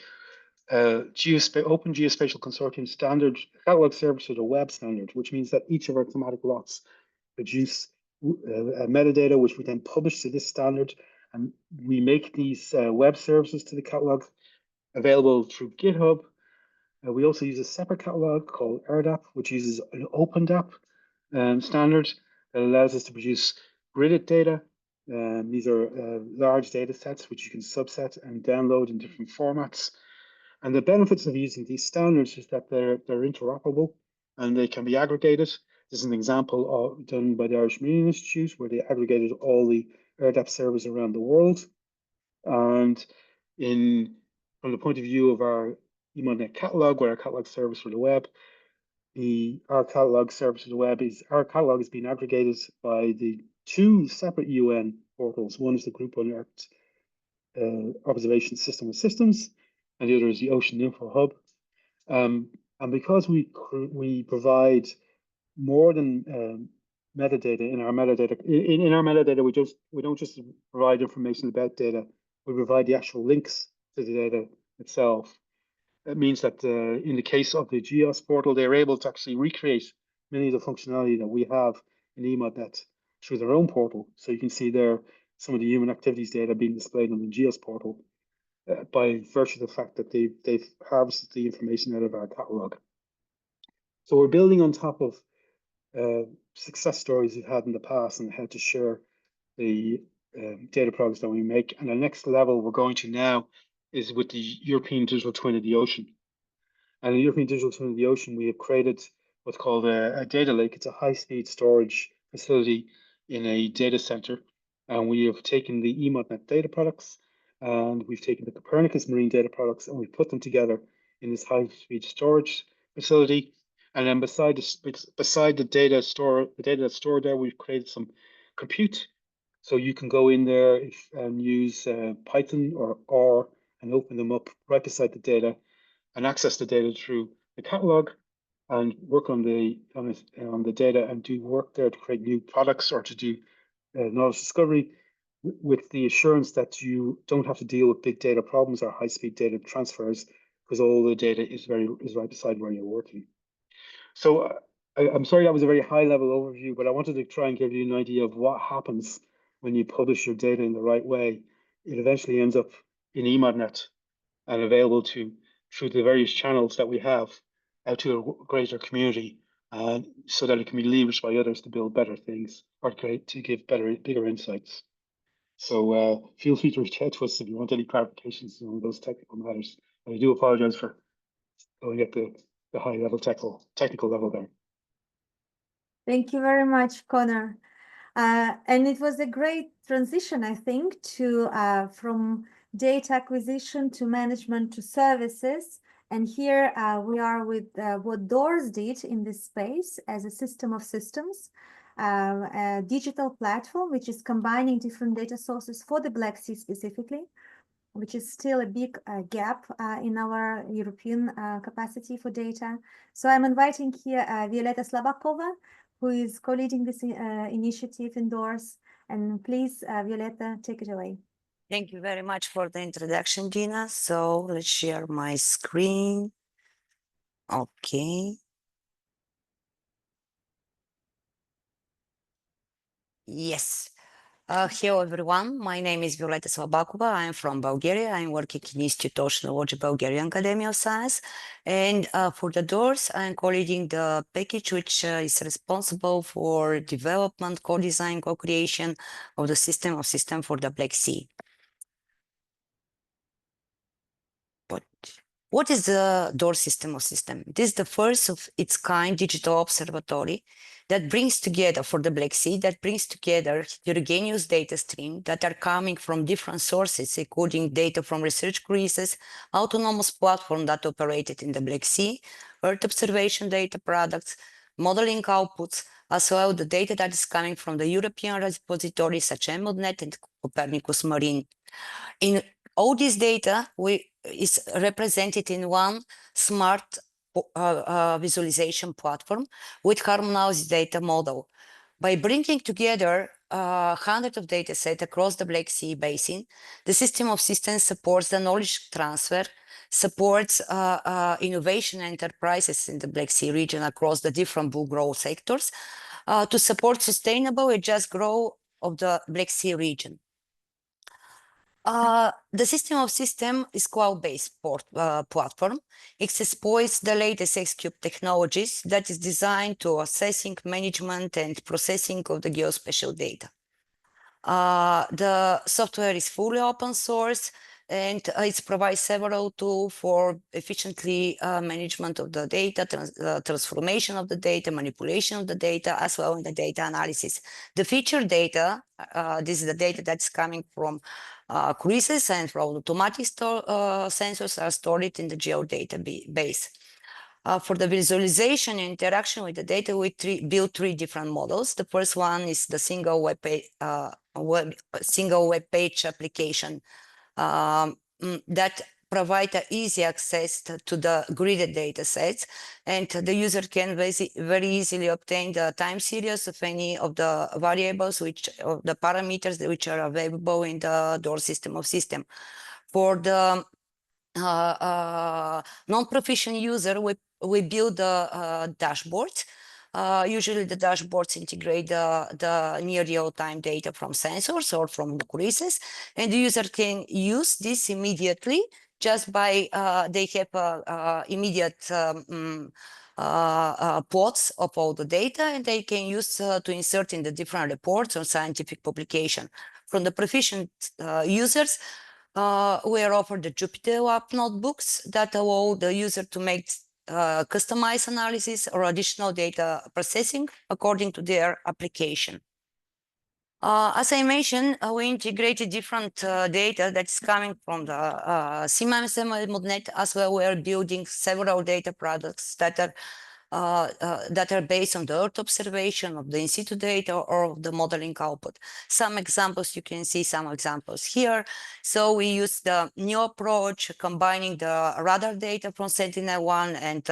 Open Geospatial Consortium standard catalog service, or the web standard, which means that each of our thematic lots produce metadata, which we then publish to this standard, and we make these web services to the catalog available through GitHub. We also use a separate catalog called AirDAP, which uses an OpenDAP standard that allows us to produce gridded data. These are large data sets which you can subset and download in different formats. And the benefits of using these standards is that they're interoperable and they can be aggregated. This is an example done by the Irish Marine Institute, where they aggregated all the AirDAP servers around the world. And from the point of view of our EMODnet catalog, where our catalog service for the web, our catalog service for the web our catalog is being aggregated by the two separate UN portals. One is the Group on Earth Observation System of Systems, and the other is the Ocean Info Hub. And because we provide more than metadata in our metadata, in our metadata, we don't just provide information about data. We provide the actual links to the data itself. That means that in the case of the GEOS portal, they're able to actually recreate many of the functionality that we have in EMODnet through their own portal. So you can see there some of the human activities data being displayed on the GEOS portal by virtue of the fact that they've harvested the information out of our catalog. So we're building on top of success stories we've had in the past and how to share the data products that we make. And the next level we're going to now is with the European Digital Twin of the Ocean. And the European Digital Twin of the Ocean, we have created what's called a data lake. It's a high-speed storage facility in a data center. And we have taken the EMODnet data products, and we've taken the Copernicus marine data products, and we've put them together in this high-speed storage facility. And then beside the data that's stored there, we've created some compute. So you can go in there and use Python or R and open them up right beside the data and access the data through the catalog and work on the data and do work there to create new products or to do knowledge discovery with the assurance that you don't have to deal with big data problems or high-speed data transfers, because all the data is right beside where you're working. So I'm sorry that was a very high-level overview, but I wanted to try and give you an idea of what happens when you publish your data in the right way. It eventually ends up in EMODnet and available through the various channels that we have out to a greater community, so that it can be leveraged by others to build better things or to give bigger insights. So feel free to reach out to us if you want any clarifications on those technical matters. And I do apologize for going at the high level technical level there. Thank you very much, Connor. And it was a great transition, I think, to from data acquisition to management to services. And here we are with what Doors did in this space as a system of systems, a digital platform which is combining different data sources for the Black Sea specifically, which is still a big gap in our European capacity for data. So I'm inviting here Violeta Slabakova, who is co-leading this initiative in Doors. And please, Violeta, take it away. Thank you very much for the introduction, Gina. So let's share my screen. Okay. Yes. Hello, everyone. My name is Violeta Slabakova. I'm from Bulgaria. I'm working in Institute of Technology, Bulgarian Academy of Science. And for the Doors, I'm co-leading the package, which is responsible for development, co-design, co-creation of the system for the Black Sea. What is the DOOR system of system? This is the first of its kind digital observatory that brings together for the Black Sea, that brings together heterogeneous data stream that are coming from different sources, including data from research cruises, autonomous platform that operated in the Black Sea, Earth observation data products, modeling outputs, as well the data that is coming from the European repositories such as ModNet and Copernicus Marine. In all this data is represented in one smart visualization platform with harmonized data model. By bringing together hundreds of data sets across the Black Sea basin, the system of systems supports the knowledge transfer, supports innovation enterprises in the Black Sea region across the different blue growth sectors to support sustainable and just growth of the Black Sea region. The system of system is cloud-based platform. It exploits the latest X-Cube technologies that is designed to assessing, management, and processing of the geospatial data. The software is fully open source, and it provides several tools for efficiently management of the data, transformation of the data, manipulation of the data, as well as the data analysis. The featured data, this is the data that's coming from cruises and from automatic sensors are stored in the geodatabase. For the visualization and interaction with the data, we built three different models. The first one is the single web page application that provide easy access to the gridded data sets, and the user can very easily obtain the time series of any of the variables, of the parameters which are available in the DOOR system of system. For the non-proficient user, we build the dashboards. Usually the dashboards integrate the near real-time data from sensors or from the cruises, and the user can use this immediately just by they have immediate plots of all the data, and they can use to insert in the different reports or scientific publication. From the proficient users, we are offered the Jupyter Lab notebooks that allow the user to make customized analysis or additional data processing according to their application. As I mentioned, we integrated different data that's coming from the CMIMS and ModNet, as well. We are building several data products that are based on the Earth observation of the in situ data or the modeling output. Some examples, you can see some examples here. So we use the new approach, combining the radar data from Sentinel-1 and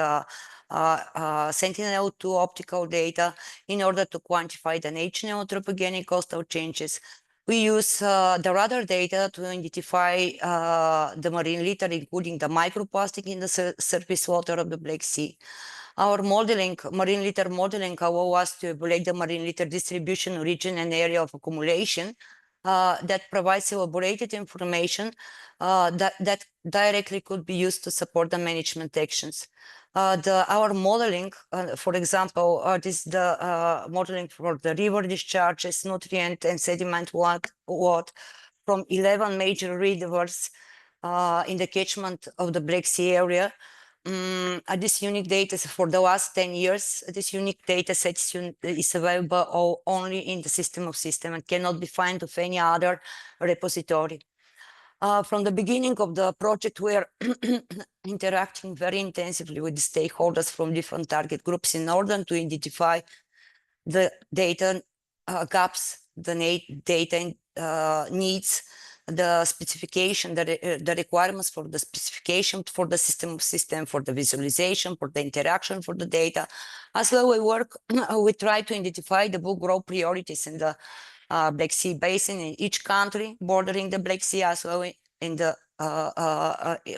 Sentinel-2 optical data in order to quantify the nature and anthropogenic coastal changes. We use the radar data to identify the marine litter, including the microplastic in the surface water of the Black Sea. Our modeling, marine litter modeling, allows us to evaluate the marine litter distribution, origin, and area of accumulation that provides elaborated information that directly could be used to support the management actions. Our modeling, for example, this is the modeling for the river discharges, nutrient and sediment load from 11 major rivers in the catchment of the Black Sea area. This unique data for the last 10 years, this unique data set is available only in the system of systems and cannot be found of any other repository. From the beginning of the project, we are interacting very intensively with the stakeholders from different target groups in order to identify the data gaps, the data needs, the specification, the requirements for the specification for the system of system, for the visualization, for the interaction for the data. As well, we try to identify the book growth priorities in the Black Sea basin in each country bordering the Black Sea, as well in the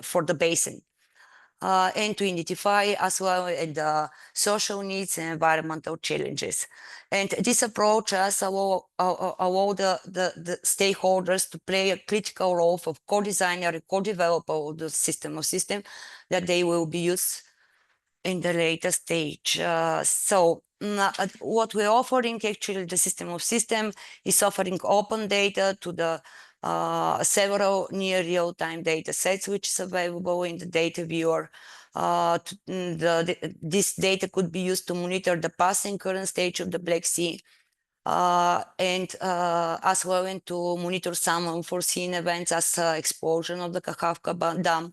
for the basin. And to identify as well the social needs and environmental challenges. And this approach has allow the stakeholders to play a critical role of co-designer and co-developer of the system of system that they will be used in the later stage. What we're offering, actually, the system of system is offering open data to the several near real-time data sets, which is available in the data viewer. This data could be used to monitor the past and current stage of the Black Sea, and as well and to monitor some unforeseen events as explosion of the Kakhovka Dam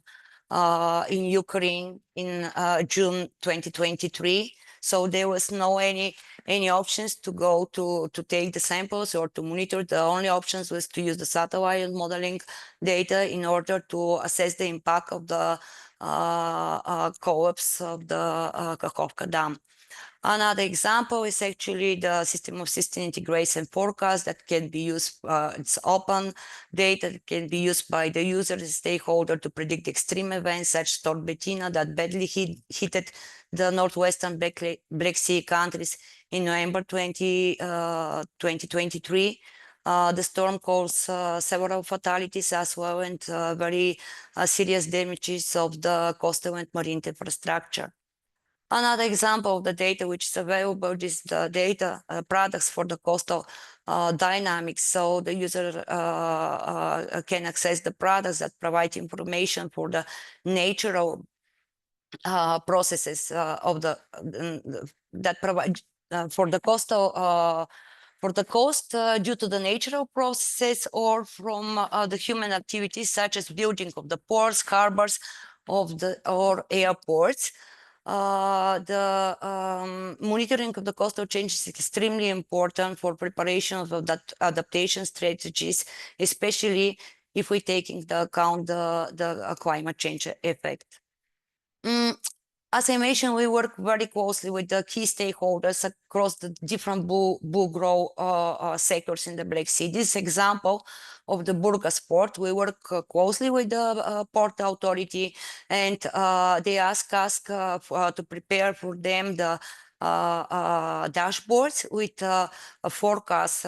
in Ukraine in June 2023. So there was no any options to go to take the samples or to monitor. The only options was to use the satellite modeling data in order to assess the impact of the collapse of the Kakhovka Dam. Another example is actually the system of system integration forecast that can be used, it's open data that can be used by the user and stakeholder to predict extreme events such as Storm Bettina that badly hit the northwestern Black Sea countries in November 2023. The storm caused several fatalities as well and very serious damages of the coastal and marine infrastructure. Another example of the data which is available is the data products for the coastal dynamics. So the user can access the products that provide information for the natural processes of the that provide for the coastal for the coast due to the natural processes or from the human activities such as building of the ports, harbors, or airports. The monitoring of the coastal change is extremely important for preparation of that adaptation strategies, especially if we take into account the climate change effect. As I mentioned, we work very closely with the key stakeholders across the different bull grow sectors in the Black Sea. This example of the Burgas port, we work closely with the port authority, and they ask us to prepare for them the dashboards with a forecast,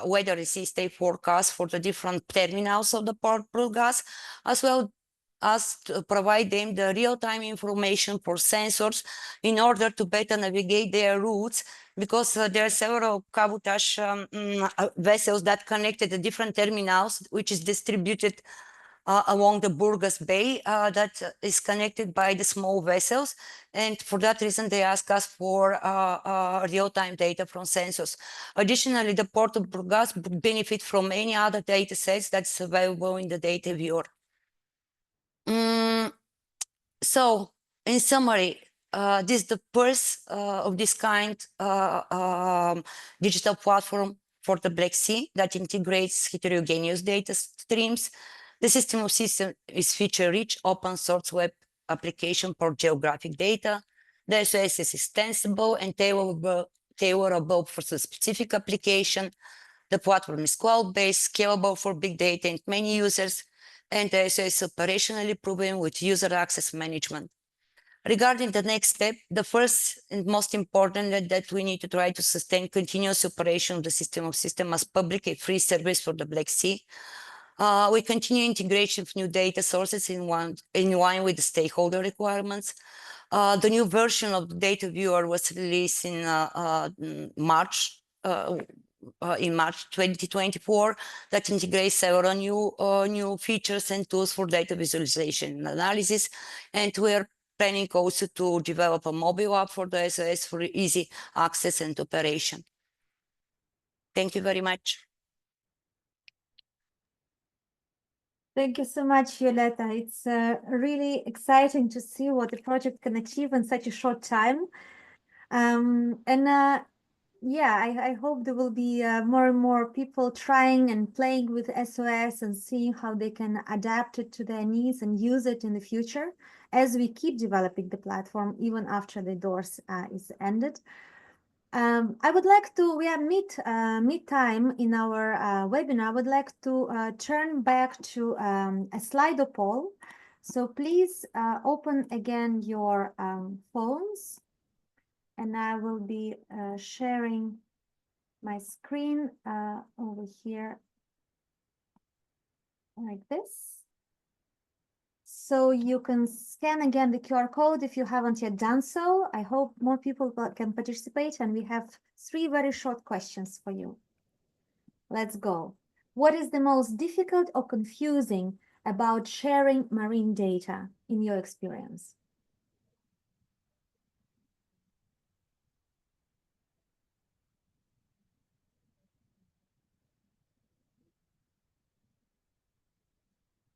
weather resistant forecast for the different terminals of the port Burgas, as well as to provide them the real-time information for sensors in order to better navigate their routes, because there are several cabotage vessels that connected the different terminals, which is distributed along the Burgas Bay that is connected by the small vessels. And for that reason, they ask us for real-time data from sensors. Additionally, the port of Burgas would benefit from any other data sets that's available in the data viewer. So, in summary, this is the first of this kind digital platform for the Black Sea that integrates heterogeneous data streams. The system of systems is feature-rich, open-source web application for geographic data. The SOS is extensible and tailorable for the specific application. The platform is cloud-based, scalable for big data and many users, and the SOS is operationally proven with user access management. Regarding the next step, the first and most important that we need to try to sustain continuous operation of the system of system as public and free service for the Black Sea. We continue integration of new data sources in line with the stakeholder requirements. The new version of the data viewer was released in March 2024 that integrates several new features and tools for data visualization and analysis. And we're planning also to develop a mobile app for the SOS for easy access and operation. Thank you very much. Thank you so much, Violetta. It's really exciting to see what the project can achieve in such a short time. Yeah, I hope there will be more and more people trying and playing with SOS and seeing how they can adapt it to their needs and use it in the future as we keep developing the platform even after the doors is ended. I would like to, we are mid-time in our webinar. I would like to turn back to a Slido poll. So please open again your phones, and I will be sharing my screen over here like this. So you can scan again the QR code if you haven't yet done so. I hope more people can participate, and we have 3 very short questions for you. Let's go. What is the most difficult or confusing about sharing marine data in your experience?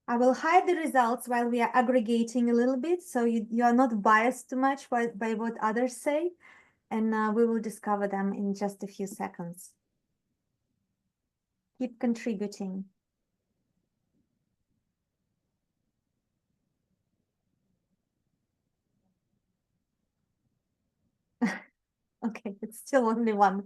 I will hide the results while we are aggregating a little bit, so you are not biased too much by what others say, and we will discover them in just a few seconds. Keep contributing. Okay, it's still only one.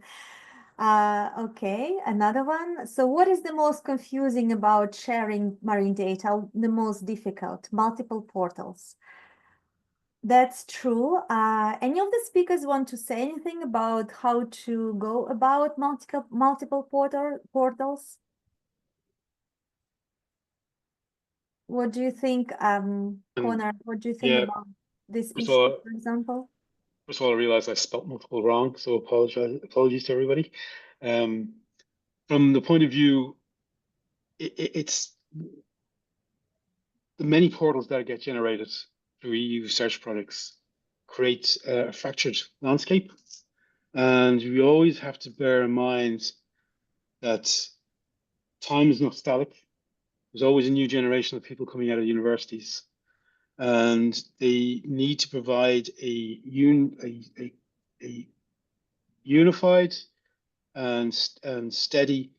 Okay, another one. So what is the most confusing about sharing marine data? The most difficult? Multiple portals. That's true. Any of the speakers want to say anything about how to go about multiple portals? What do you think, Connor? What do you think about this first of issue, all, for example? First of all, I realized I spelt multiple wrong, so apologies to everybody. From the point of view, it's the many portals that get generated through EU search products create a fractured landscape. And we always have to bear in mind that time is not static. There's always a new generation of people coming out of universities, and they need to provide a unified and steady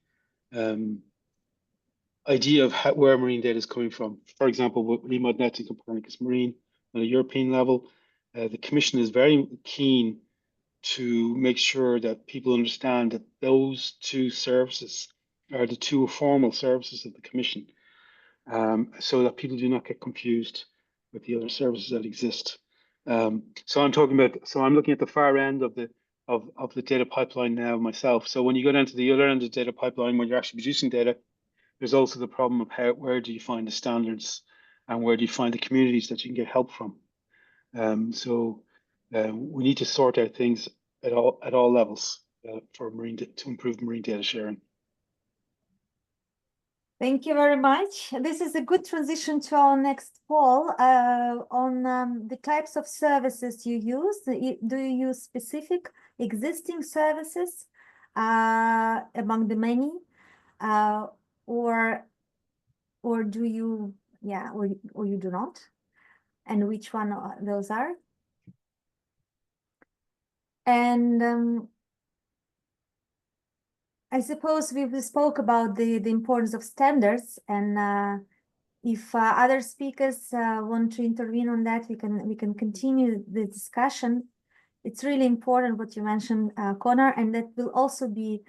idea of where marine data is coming from. For example, with RemodNet and Copernicus Marine on a European level, the Commission is very keen to make sure that people understand that those 2 services are the 2 formal services of the Commission, so that people do not get confused with the other services that exist. So I'm looking at the far end of the data pipeline now myself. So when you go down to the other end of the data pipeline, when you're actually producing data, there's also the problem of where do you find the standards and where do you find the communities that you can get help from. We need to sort out things at all levels to improve marine data sharing. Thank you very much. This is a good transition to our next poll on the types of services you use. Do you use specific existing services among the many, or do you, or you do not? And which one those are? And I suppose we spoke about the importance of standards, and if other speakers want to intervene on that, we can continue the discussion. It's really important what you mentioned, Connor, and that will also be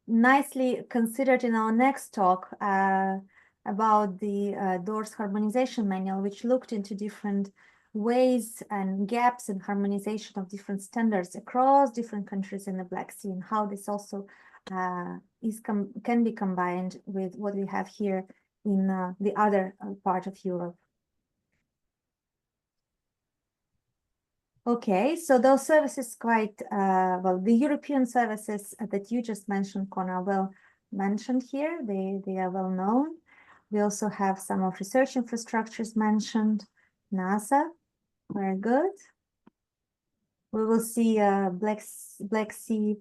nicely considered in our next talk about the DORS harmonization manual, which looked into different ways and gaps in harmonization of different standards across different countries in the Black Sea, and how this also can be combined with what we have here in the other part of Europe. Okay, so those services quite, well, the European services that you just mentioned, Connor, well mentioned here. They are well known. We also have some of research infrastructures mentioned. NASA, very good. We will see Black Sea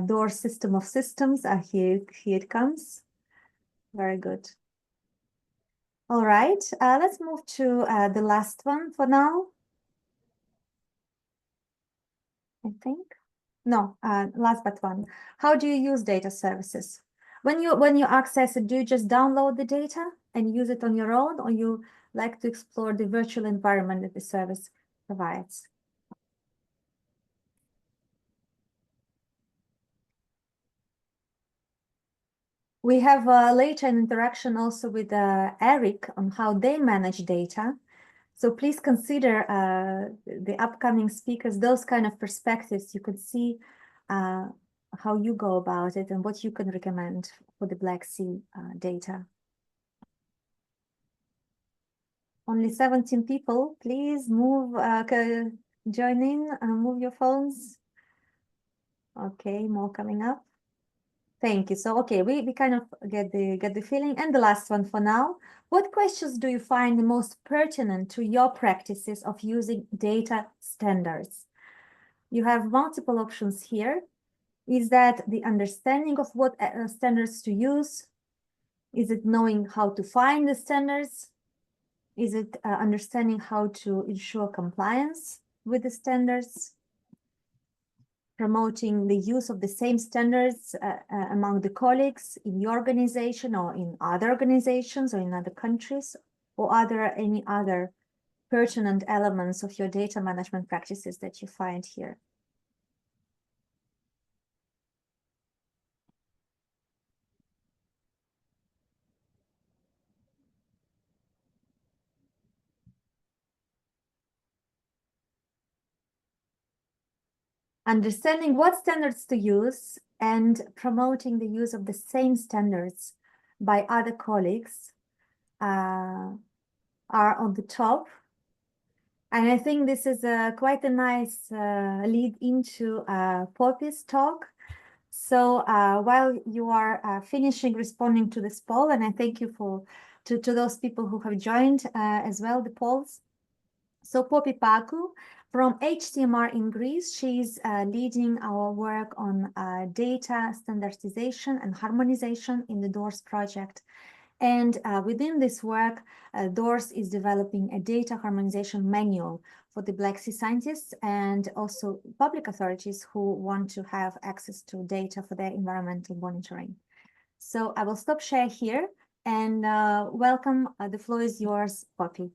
door system of systems. Here it comes. Very good. All right, let's move to the last one for now. I think. No, last but one. How do you use data services? When you access it, do you just download the data and use it on your own, or you like to explore the virtual environment that the service provides? We have later an interaction also with Eric on how they manage data. So please consider the upcoming speakers, those kind of perspectives. You could see how you go about it and what you can recommend for the Black Sea data. Only 17 people, please move, join in, move your phones. Okay, more coming up. Thank you. So, okay, we kind of get the feeling. And the last one for now, what questions do you find the most pertinent to your practices of using data standards? You have multiple options here. Is that the understanding of what standards to use? Is it knowing how to find the standards? Is it understanding how to ensure compliance with the standards? Promoting the use of the same standards among the colleagues in your organization or in other organizations or in other countries? Or are there any other pertinent elements of your data management practices that you find here? Understanding what standards to use and promoting the use of the same standards by other colleagues are on the top. And I think this is quite a nice lead into Poppy's talk. So while you are finishing responding to this poll, and I thank you to those people who have joined as well, the polls. So Poppy Paku from HCMR in Greece, she's leading our work on data standardization and harmonization in the DOORS project. And within this work, DOORS is developing a data harmonization manual for the Black Sea scientists and also public authorities who want to have access to data for their environmental monitoring. So I will stop share here and welcome. The floor is yours, Poppy.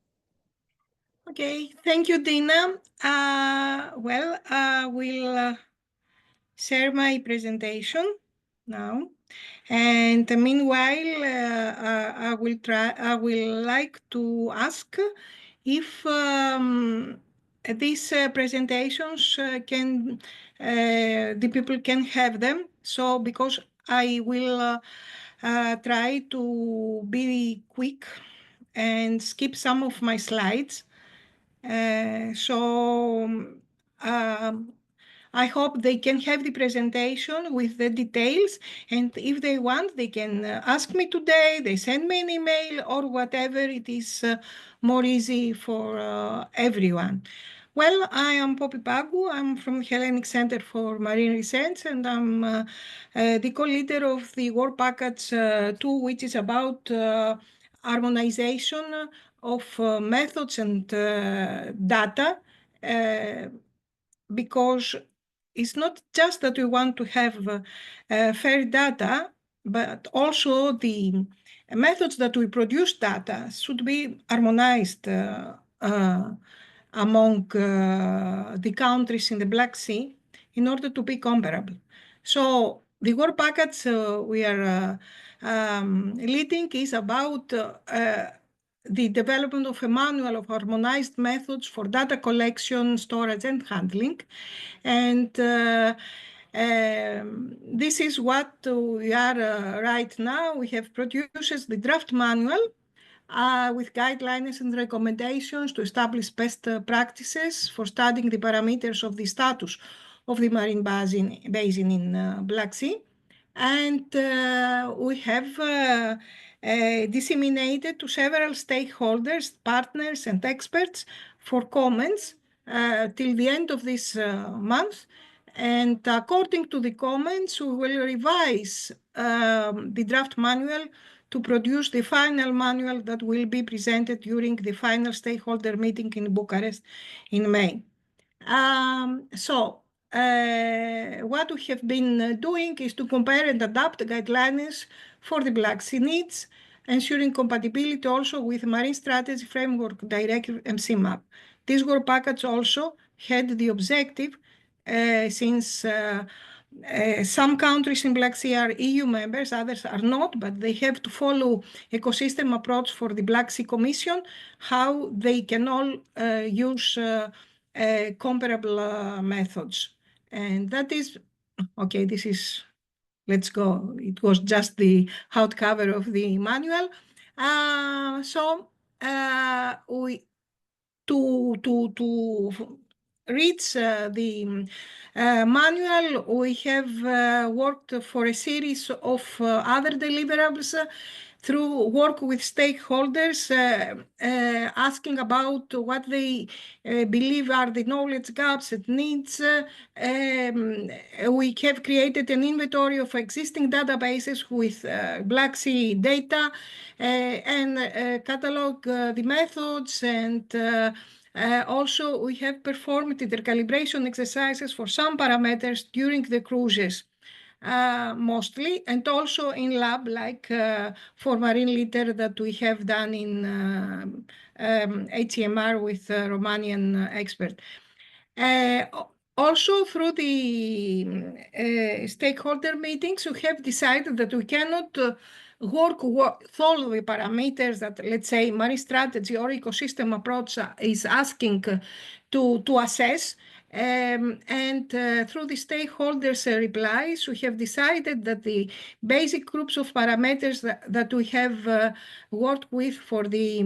Okay, thank you, Dina. Well, I will share my presentation now. And meanwhile, I will like to ask if these presentations the people can have them. So because I will try to be quick and skip some of my slides. I hope they can have the presentation with the details, and if they want, they can ask me today, they send me an email or whatever it is more easy for everyone. Well, I am Poppy Pagu. I'm from the Hellenic Center for Marine Research, and I'm the co-leader of the Work Package 2, which is about harmonization of methods and data, because it's not just that we want to have fair data, but also the methods that we produce data should be harmonized among the countries in the Black Sea in order to be comparable. So the work package we are leading is about the development of a manual of harmonized methods for data collection, storage, and handling. And this is what we are right now. We have produced the draft manual with guidelines and recommendations to establish best practices for studying the parameters of the status of the marine basin in Black Sea. And we have disseminated to several stakeholders, partners, and experts for comments till the end of this month. And according to the comments, we will revise the draft manual to produce the final manual that will be presented during the final stakeholder meeting in Bucharest in May. What we have been doing is to compare and adapt guidelines for the Black Sea needs, ensuring compatibility also with Marine Strategy Framework Directive and CMAP. This work package also had the objective, since some countries in Black Sea are EU members, others are not, but they have to follow ecosystem approach for the Black Sea Commission, how they can all use comparable methods. And that is, okay, this is, let's go. It was just the hardcover of the manual. To reach the manual, we have worked for a series of other deliverables through work with stakeholders, asking about what they believe are the knowledge gaps and needs. We have created an inventory of existing databases with Black Sea data and catalog the methods, and also we have performed intercalibration exercises for some parameters during the cruises. Mostly, and also in lab, like for marine litter that we have done in HCMR with a Romanian expert. Also, through the stakeholder meetings, we have decided that we cannot work with all the parameters that, let's say, marine strategy or ecosystem approach is asking to assess. Through the stakeholders' replies, we have decided that the basic groups of parameters that we have worked with for the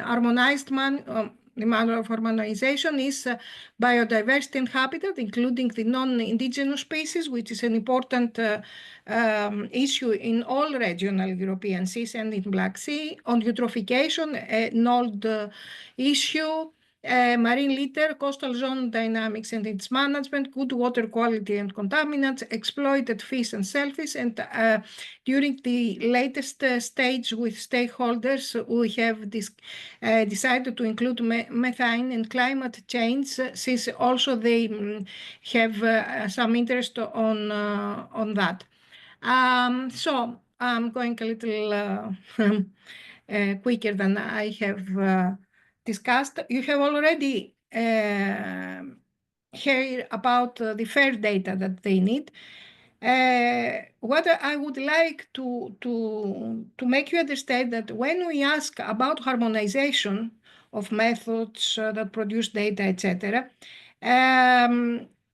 harmonized the manual of harmonization is biodiversity and habitat, including the non-indigenous species, which is an important issue in all regional European seas and in Black Sea. On eutrophication, an old issue. Marine litter, coastal zone dynamics and its management, good water quality and contaminants, exploited fish and shellfish. And during the latest stage with stakeholders, we have decided to include methane and climate change, since also they have some interest on that. So I'm going a little quicker than I have discussed. You have already heard about the FAIR data that they need. What I would like to make you understand that when we ask about harmonization of methods that produce data, etc.,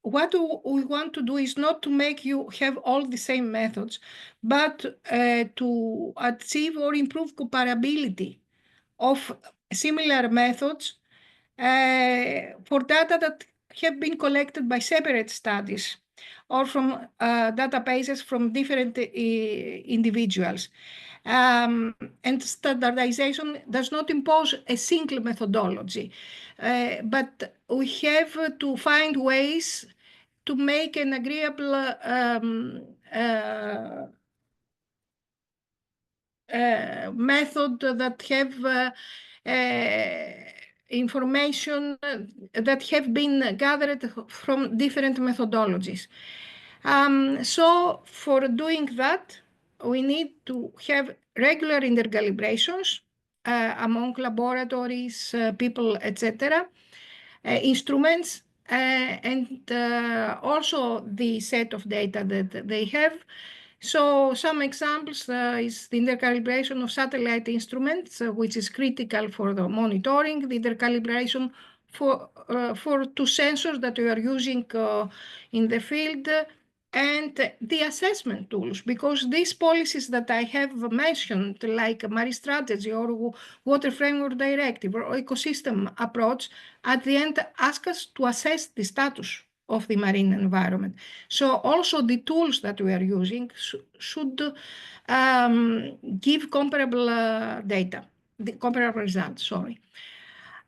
what we want to do is not to make you have all the same methods, but to achieve or improve comparability of similar methods for data that have been collected by separate studies or from databases from different individuals. And standardization does not impose a single methodology, but we have to find ways to make an agreeable method that have information that have been gathered from different methodologies. So for doing that, we need to have regular intercalibrations among laboratories, people, etc., instruments, and also the set of data that they have. So some examples is the intercalibration of satellite instruments, which is critical for the monitoring, the intercalibration for two sensors that we are using in the field, and the assessment tools, because these policies that I have mentioned, like marine strategy or water framework directive or ecosystem approach, at the end ask us to assess the status of the marine environment. So also the tools that we are using should give comparable data, the comparable results, sorry.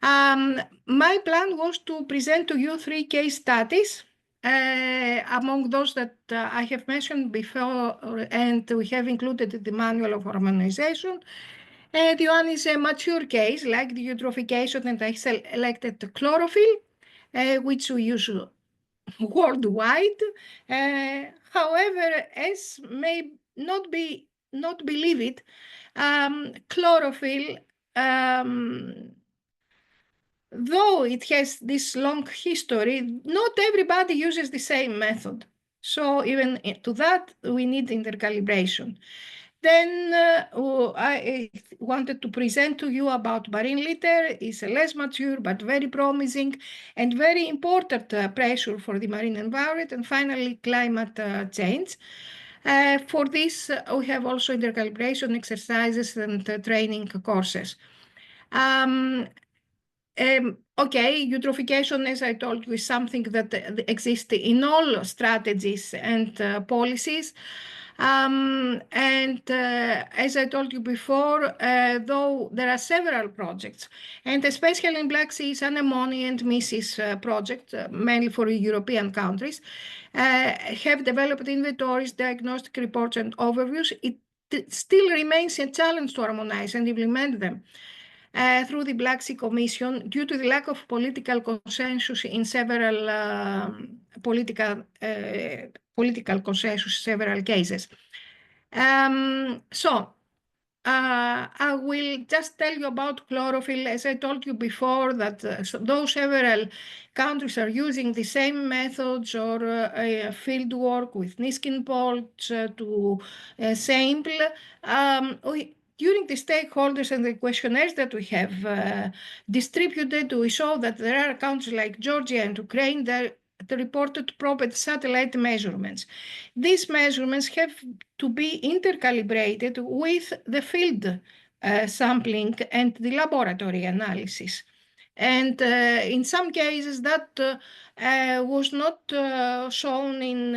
My plan was to present to you 3 case studies among those that I have mentioned before, and we have included the manual of harmonization. The one is a mature case, like the eutrophication, and I selected chlorophyll, which we use worldwide. However, as may not believe it, chlorophyll, though it has this long history, not everybody uses the same method. So even to that, we need intercalibration. Then I wanted to present to you about marine litter. It's a less mature but very promising and very important pressure for the marine environment. And finally, climate change. For this, we have also intercalibration exercises and training courses. Okay, eutrophication, as I told you, is something that exists in all strategies and policies. As I told you before, though there are several projects, and especially in Black Sea, Anemone and Missis project, mainly for European countries, have developed inventories, diagnostic reports, and overviews. It still remains a challenge to harmonize and implement them. Through the Black Sea Commission, due to the lack of political consensus in several political consensus, several cases. I will just tell you about chlorophyll. As I told you before, that though several countries are using the same methods or field work with Niskin poles to sample, during the stakeholders and the questionnaires that we have distributed, we saw that there are countries like Georgia and Ukraine that reported proper satellite measurements. These measurements have to be intercalibrated with the field sampling and the laboratory analysis. And in some cases that was not shown in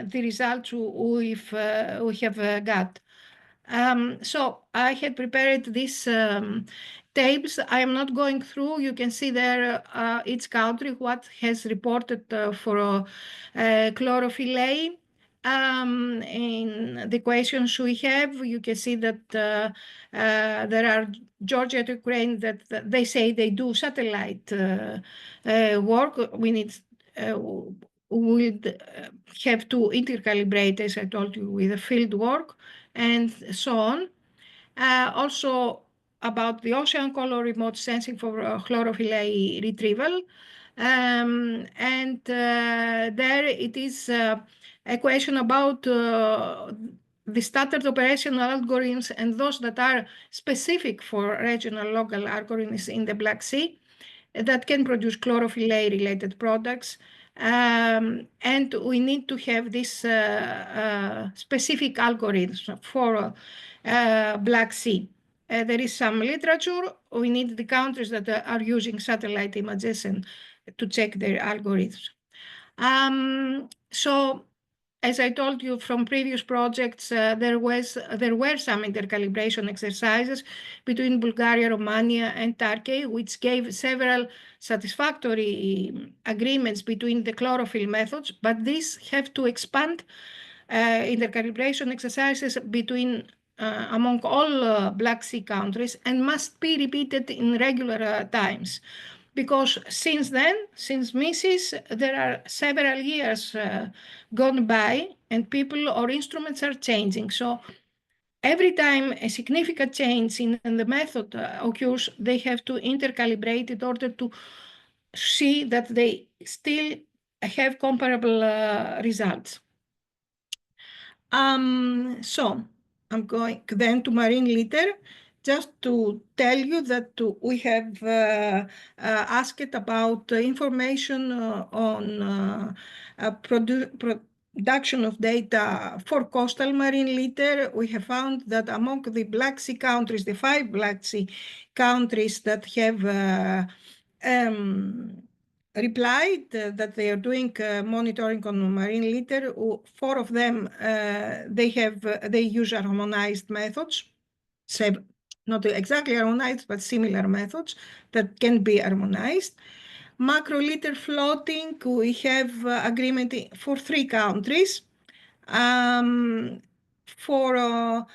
the results we have got. So I had prepared these tables. I am not going through. You can see there each country what has reported for chlorophyll A. In the questions we have, you can see that there are Georgia and Ukraine that they say they do satellite work. We need we'll have to intercalibrate, as I told you, with the field work and so on. Also about the ocean color remote sensing for chlorophyll A retrieval. There it is a question about the standard operational algorithms and those that are specific for regional local algorithms in the Black Sea that can produce chlorophyll A related products. And we need to have this specific algorithms for Black Sea. There is some literature. We need the countries that are using satellite images and to check their algorithms. So, as I told you from previous projects, there were some intercalibration exercises between Bulgaria, Romania, and Turkey, which gave several satisfactory agreements between the chlorophyll methods, but these have to expand intercalibration exercises between among all Black Sea countries and must be repeated in regular times. Because since then, since Missis, there are several years gone by and people or instruments are changing. So every time a significant change in the method occurs, they have to intercalibrate in order to see that they still have comparable results. So I'm going then to marine litter, just to tell you that we have asked about information on production of data for coastal marine litter. We have found that among the Black Sea countries, the 5 Black Sea countries that have replied that they are doing monitoring on marine litter. 4 of them they use harmonized methods, not exactly harmonized, but similar methods that can be harmonized. Macro litter floating, we have agreement for 3 countries. For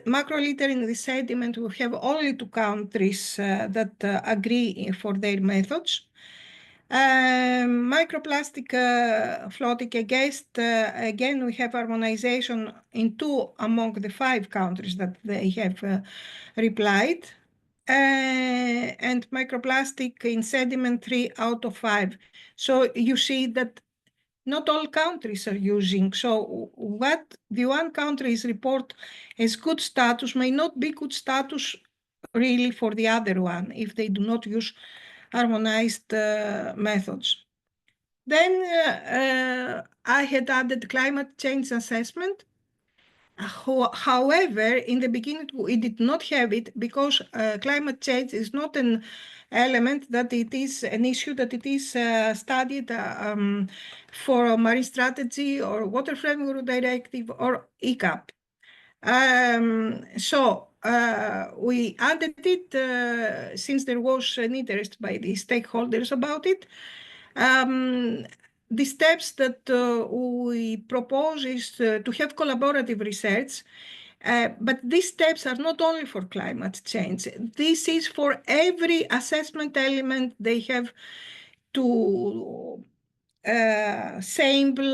macro litter in the sediment, we have only 2 countries that agree for their methods. Microplastic floating again, we have harmonization in 2 among the 5 countries that they have replied. And microplastic in sediment 3 out of 5. So you see that not all countries are using. So what the one country is report as good status may not be good status really for the other one if they do not use harmonized methods. Then I had added climate change assessment. However, in the beginning, we did not have it because climate change is not an element that it is an issue that it is studied for a marine strategy or water framework directive or ECAP. So we added it since there was an interest by the stakeholders about it. The steps that we propose is to have collaborative research, but these steps are not only for climate change. This is for every assessment element they have to sample,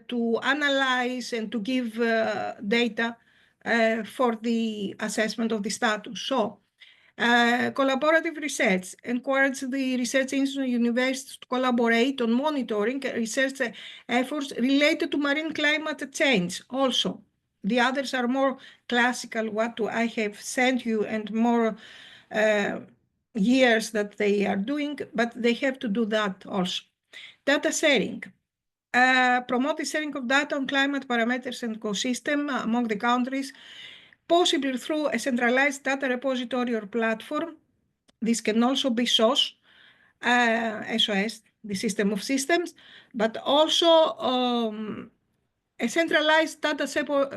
to analyze, and to give data for the assessment of the status. So collaborative research encourages the research institutes and universities to collaborate on monitoring research efforts related to marine climate change also. The others are more classical, what I have sent you, and more years that they are doing, but they have to do that also. Data sharing. Promote the sharing of data on climate parameters and ecosystem among the countries, possibly through a centralized data repository or platform. This can also be SOS, the system of systems, but also a centralized data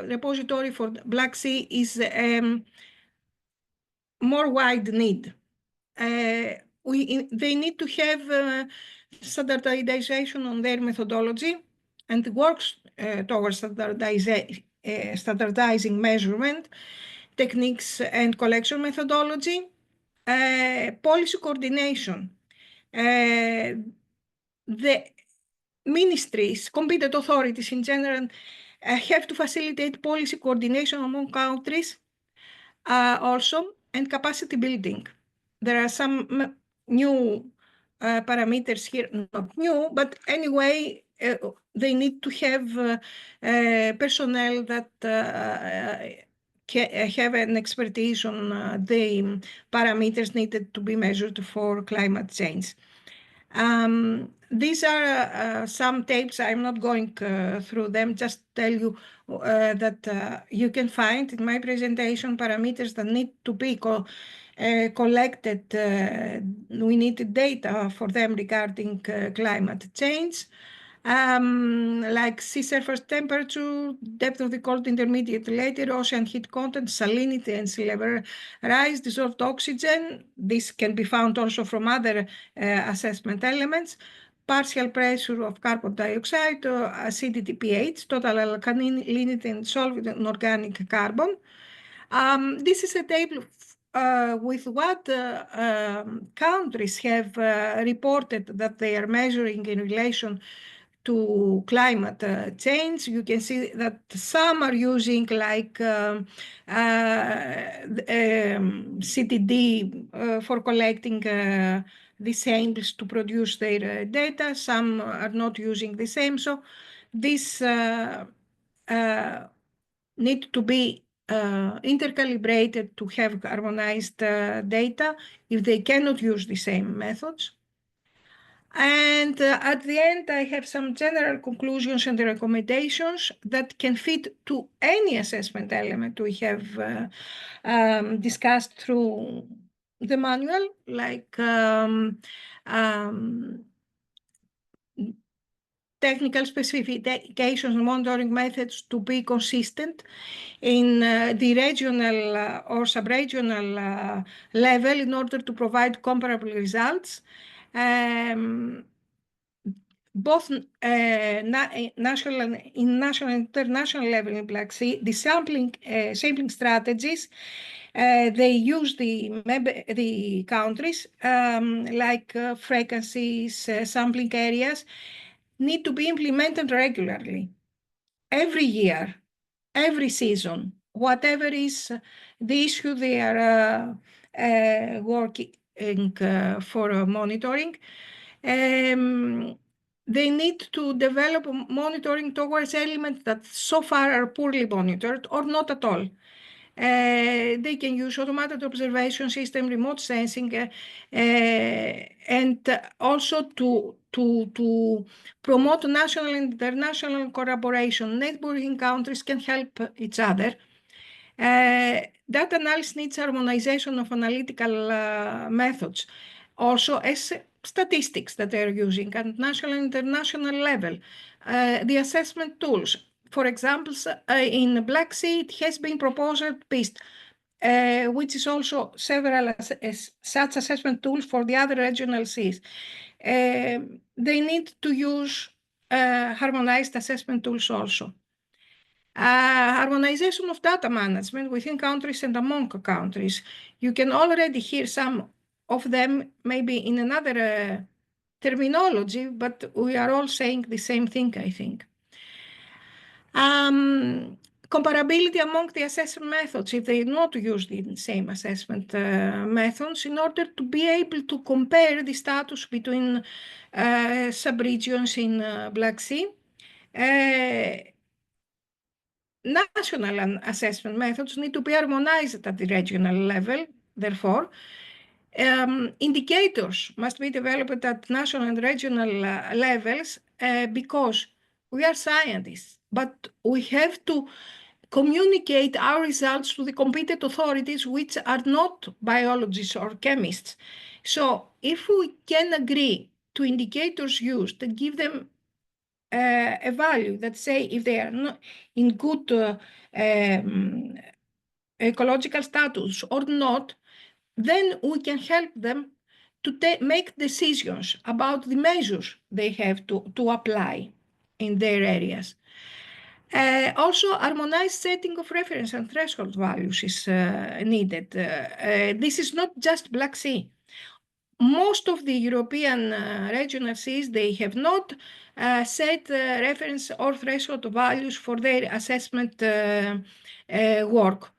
repository for Black Sea is more wide need. They need to have standardization on their methodology and works towards standardizing measurement techniques and collection methodology. Policy coordination. The ministries, competent authorities in general, have to facilitate policy coordination among countries also, and capacity building. There are some new parameters here, not new, but anyway, they need to have personnel that have an expertise on the parameters needed to be measured for climate change. These are some tapes. I'm not going through them, just tell you that you can find in my presentation parameters that need to be collected. We need data for them regarding climate change. Like sea surface temperature, depth of the cold intermediate layer, ocean heat content, salinity and sea level rise, dissolved oxygen. This can be found also from other assessment elements. Partial pressure of carbon dioxide, acidity pH, total alkalinity and solvent and organic carbon. This is a table with what countries have reported that they are measuring in relation to climate change. You can see that some are using like CTD for collecting the samples to produce their data. Some are not using the same. So this need to be intercalibrated to have harmonized data if they cannot use the same methods. And at the end, I have some general conclusions and recommendations that can fit to any assessment element we have discussed through the manual, like technical specifications and monitoring methods to be consistent in the regional or sub-regional level in order to provide comparable results. Both national and international level in Black Sea, the sampling strategies, they use the countries like frequencies, sampling areas, need to be implemented regularly, every year, every season, whatever is the issue they are working for monitoring. They need to develop monitoring towards elements that so far are poorly monitored or not at all. They can use automated observation system, remote sensing, and also to promote national and international collaboration. Neighboring countries can help each other. Data analysis needs harmonization of analytical methods, also as statistics that they're using at national and international level. The assessment tools, for example, in Black Sea, it has been proposed PIST, which is also several such assessment tools for the other regional seas. They need to use harmonized assessment tools also. Harmonization of data management within countries and among countries. You can already hear some of them maybe in another terminology, but we are all saying the same thing, I think. Comparability among the assessment methods, if they not use the same assessment methods, in order to be able to compare the status between subregions in Black Sea. National assessment methods need to be harmonized at the regional level, therefore. Indicators must be developed at national and regional levels because we are scientists, but we have to communicate our results to the competent authorities, which are not biologists or chemists. So if we can agree to indicators used and give them a value that say if they are not in good ecological status or not, then we can help them to make decisions about the measures they have to apply in their areas. Also, harmonized setting of reference and threshold values is needed. This is not just Black Sea. Most of the European regional seas, they have not set reference or threshold values for their assessment work.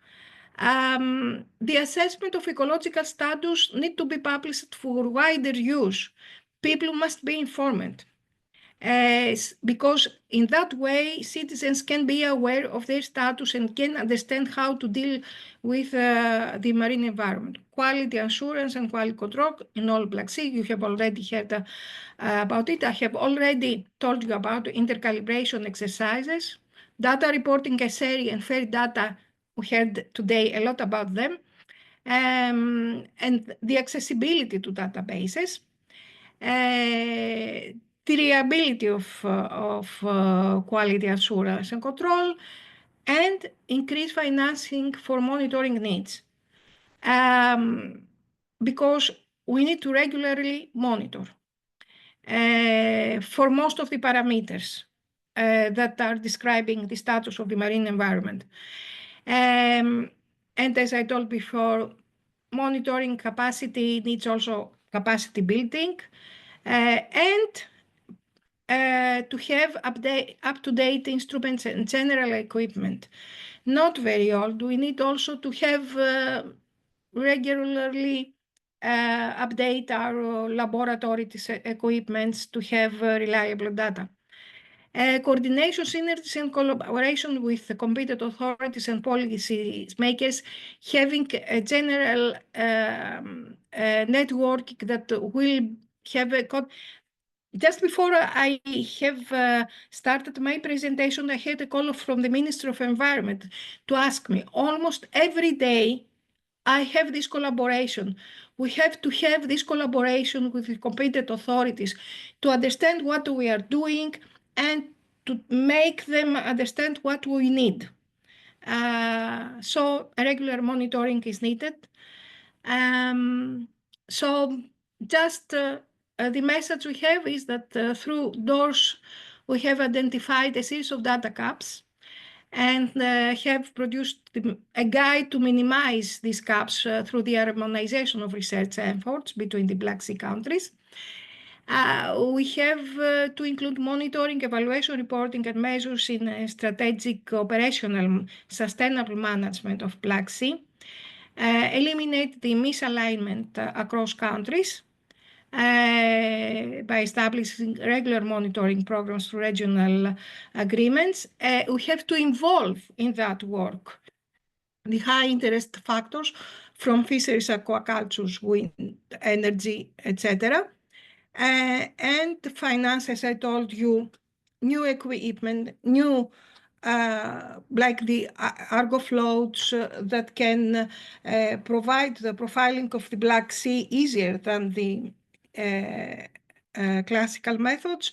The assessment of ecological status need to be published for wider use. People must be informed because in that way citizens can be aware of their status and can understand how to deal with the marine environment. Quality assurance and quality control in all Black Sea, you have already heard about it. I have already told you about intercalibration exercises, data reporting essay and fair data. We heard today a lot about them, and the accessibility to databases, the reliability of quality assurance and control, and increased financing for monitoring needs. Because we need to regularly monitor for most of the parameters that are describing the status of the marine environment. And as I told before, monitoring capacity needs also capacity building and to have up-to-date instruments and general equipment. Not very old. We need also to have regularly update our laboratory equipments to have reliable data. Coordination, synergies, and collaboration with the competent authorities and policy makers, having a general network that will have a just before I have started my presentation, I had a call from the Minister of Environment to ask me almost every day, I have this collaboration. We have to have this collaboration with the competent authorities to understand what we are doing and to make them understand what we need. So regular monitoring is needed. So just the message we have is that through DOORS, we have identified a series of data gaps and have produced a guide to minimize these gaps through the harmonization of research efforts between the Black Sea countries. We have to include monitoring, evaluation, reporting, and measures in strategic, operational, sustainable management of Black Sea. Eliminate the misalignment across countries by establishing regular monitoring programs through regional agreements. We have to involve in that work the high interest factors from fisheries, aquaculture, wind, energy, etc. And finance, as I told you, new equipment, new like the Argo floats that can provide the profiling of the Black Sea easier than the classical methods,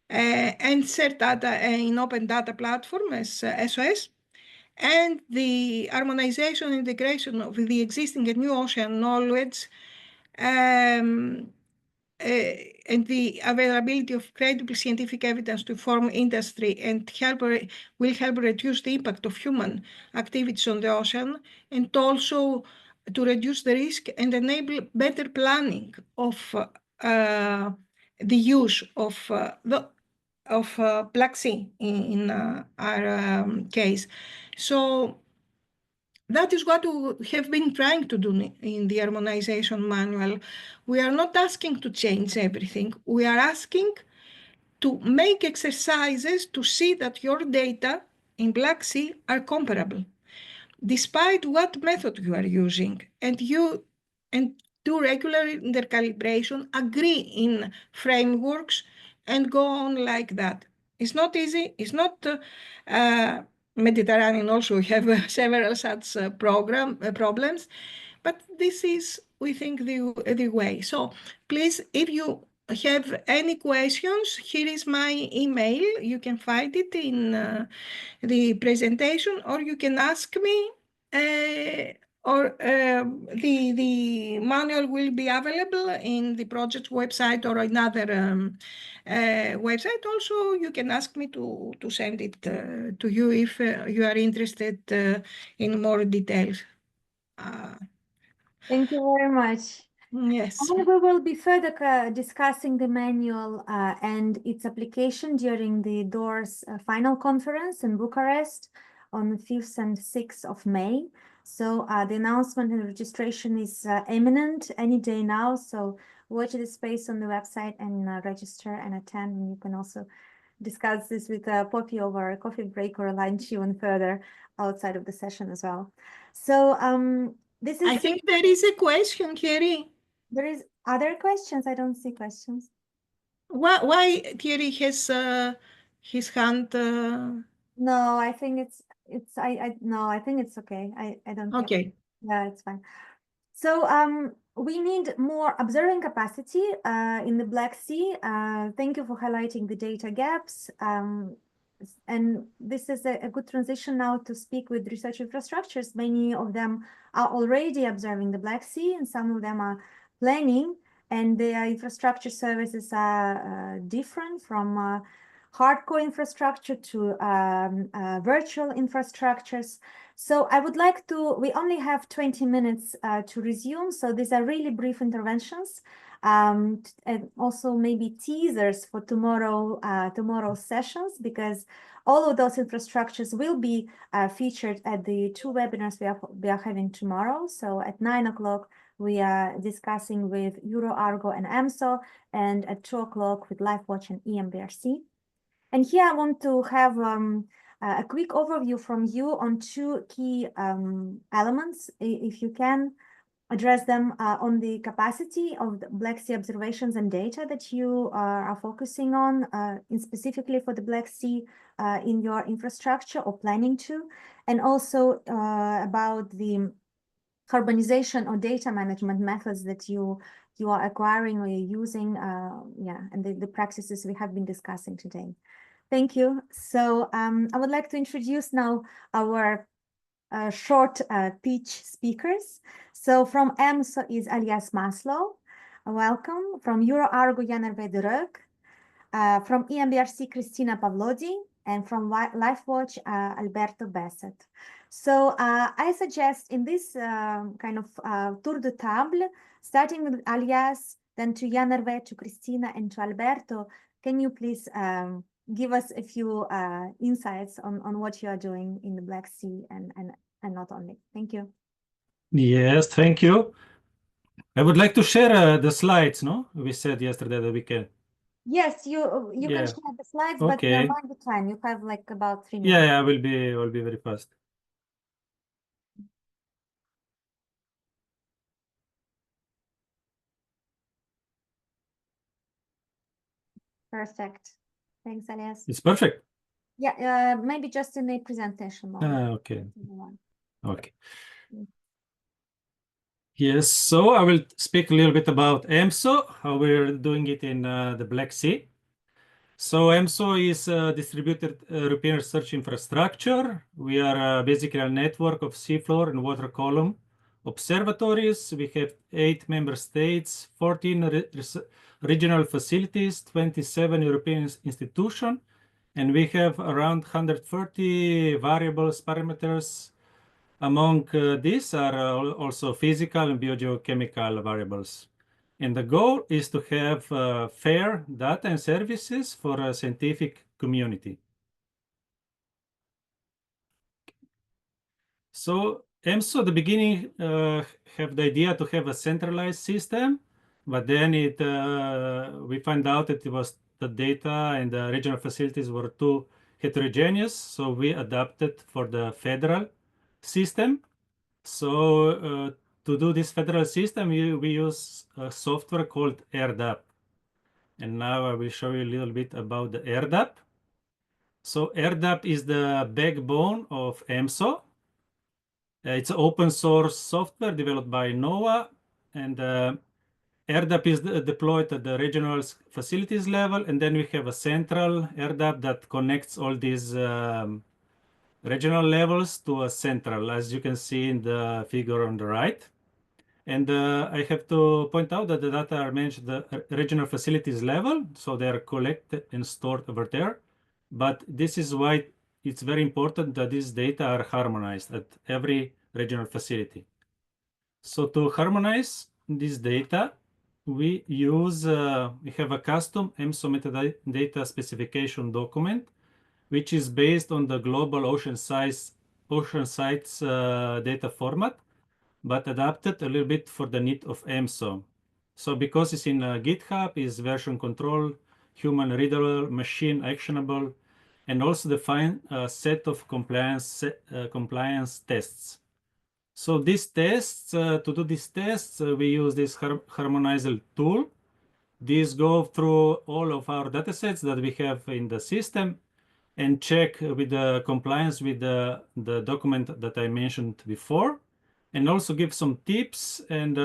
and share data in open data platform as SOS, and the harmonization integration of the existing and new ocean knowledge, and the availability of credible scientific evidence to inform industry and will help reduce the impact of human activities on the ocean, and also to reduce the risk and enable better planning of the use of Black Sea in our case. So that is what we have been trying to do in the harmonization manual. We are not asking to change everything. We are asking to make exercises to see that your data in Black Sea are comparable, despite what method you are using, and do regular intercalibration, agree in frameworks, and go on like that. It's not easy. It's not Mediterranean. Also, we have several such problems, but this is, we think, the way. So please, if you have any questions, here is my email. You can find it in the presentation, or you can ask me, or the manual will be available in the project website or another website. Also, you can ask me to send it to you if you are interested in more details. Thank you very much. Yes. And we will be further discussing the manual and its application during the DOORS final conference in Bucharest on the 5th and 6th of May. So the announcement and registration is imminent any day now. So watch the space on the website and register and attend. And you can also discuss this with Poppy over a coffee break or a lunch even further outside of the session as well. So this is... I think there is a question, Thierry. There is other questions? I don't see questions. Why Thierry has his hand? No, I think I think it's okay. I don't think. Okay. Yeah, it's fine. So we need more observing capacity in the Black Sea. Thank you for highlighting the data gaps. And this is a good transition now to speak with research infrastructures. Many of them are already observing the Black Sea, and some of them are planning, and their infrastructure services are different from hardcore infrastructure to virtual infrastructures. So I would like to, we only have 20 minutes to resume. So these are really brief interventions, and also maybe teasers for tomorrow's sessions, because all of those infrastructures will be featured at the two webinars we are having tomorrow. So at 9 o'clock, we are discussing with EuroArgo and EMSO, and at 2 o'clock with LifeWatch and EMBRC. And here I want to have a quick overview from you on two key elements, if you can address them on the capacity of the Black Sea observations and data that you are focusing on, specifically for the Black Sea in your infrastructure or planning to, and also about the harmonization or data management methods that you are acquiring or you're using, and the practices we have been discussing today. Thank you. So I would like to introduce now our short pitch speakers. So from EMSO is Alias Maslow. Welcome. From EuroArgo, Jan Hervé de Reuck. From EMBRC, Cristina Pavlodi. And from LifeWatch, Alberto Besset. So I suggest in this kind of tour de table, starting with Alias, then to Jan Hervé, to Cristina, and to Alberto, can you please give us a few insights on what you are doing in the Black Sea and not only. Thank you. Yes, thank you. I would like to share the slides, no? We said yesterday that we can. Yes, you can Yeah. share the slides, Okay. but mind the time. You have like about 3 Yeah, minutes. yeah, I will be very fast. Perfect. Thanks, Alias. It's perfect. Yeah, maybe just in a presentation mode. Okay. Everyone. Okay. Mm. Yes, so I will speak a little bit about EMSO, how we're doing it in the Black Sea. So EMSO is a distributed European research infrastructure. We are basically a network of seafloor and water column observatories. We have 8 member states, 14 regional facilities, 27 European institutions, and we have around 130 variables, parameters. Among these are also physical and biogeochemical variables. And the goal is to have fair data and services for a scientific community. So EMSO, at the beginning, have the idea to have a centralized system, but then we found out that it was the data and the regional facilities were too heterogeneous, so we adapted for the federal system. So to do this federal system, we use a software called AirDAP. And now I will show you a little bit about the AirDAP. So AirDAP is the backbone of EMSO. It's open source software developed by NOAA, and AirDAP is deployed at the regional facilities level, and then we have a central AirDAP that connects all these regional levels to a central, as you can see in the figure on the right. And I have to point out that the data are managed at the regional facilities level, so they are collected and stored over there. But this is why it's very important that these data are harmonized at every regional facility. So to harmonize this data, we have a custom EMSO metadata specification document, which is based on the global ocean sites data format, but adapted a little bit for the need of EMSO. So because it's in GitHub, is version control, human readable, machine actionable, and also define a set of compliance tests. So these tests, to do these tests, we use this harmonizer tool. These go through all of our datasets that we have in the system and check with the compliance with the document that I mentioned before, and also give some tips and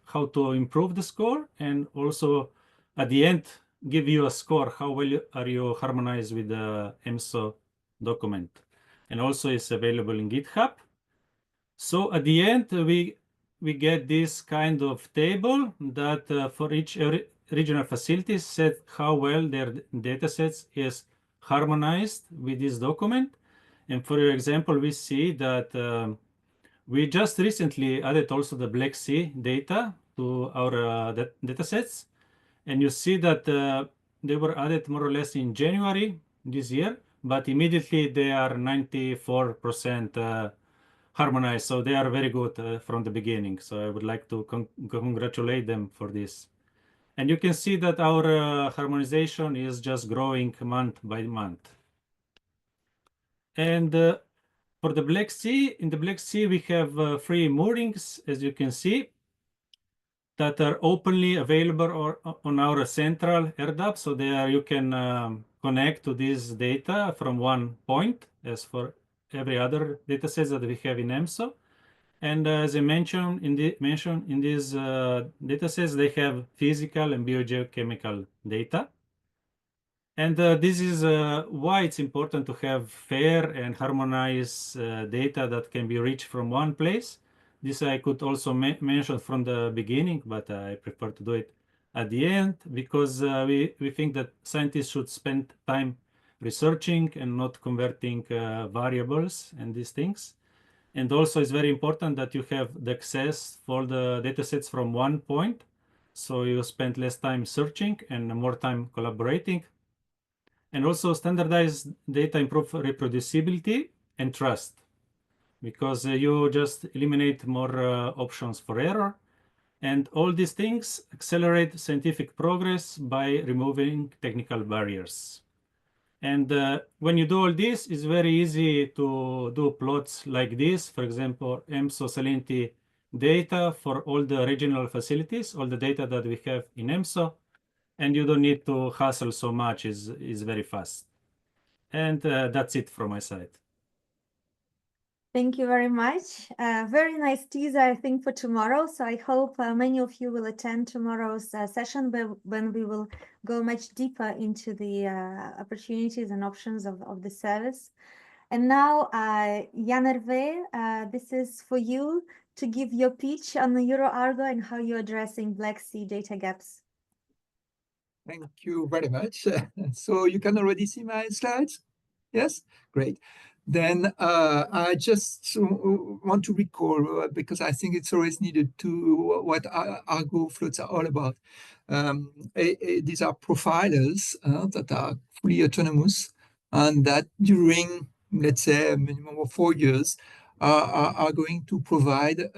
how to improve the score, and also at the end give you a score, how well are you harmonized with the EMSO document. And also it's available in GitHub. So at the end, we get this kind of table that for each regional facility said how well their datasets is harmonized with this document. And for example, we see that we just recently added also the Black Sea data to our datasets. And you see that they were added more or less in January this year, but immediately they are 94% harmonized. So they are very good from the beginning. So I would like to congratulate them for this. And you can see that our harmonization is just growing month by month. And for the Black Sea, in the Black Sea, we have 3 moorings, as you can see, that are openly available on our central AirDAP. So there you can connect to this data from one point, as for every other dataset that we have in EMSO. And as I mentioned in these datasets, they have physical and biogeochemical data. And this is why it's important to have fair and harmonized data that can be reached from one place. This I could also mention from the beginning, but I prefer to do it at the end because we think that scientists should spend time researching and not converting variables and these things. And also it's very important that you have the access for the datasets from one point. So you spend less time searching and more time collaborating. And also standardized data improve reproducibility and trust because you just eliminate more options for error. And all these things accelerate scientific progress by removing technical barriers. And when you do all this, it's very easy to do plots like this. For example, EMSO salinity data for all the regional facilities, all the data that we have in EMSO, and you don't need to hustle so much, is very fast. And that's it from my side. Thank you very much. Very nice teaser, I think, for tomorrow. So I hope many of you will attend tomorrow's session when we will go much deeper into the opportunities and options of the service. And now, Jan Hervé, this is for you to give your pitch on the EuroArgo and how you're addressing Black Sea data gaps. Thank you very much. So you can already see my slides? Yes? Great. Then I just want to recall, because I think it's always needed, to what Argo floats are all about. These are profilers that are fully autonomous and that during, let's say, a minimum of 4 years, are going to provide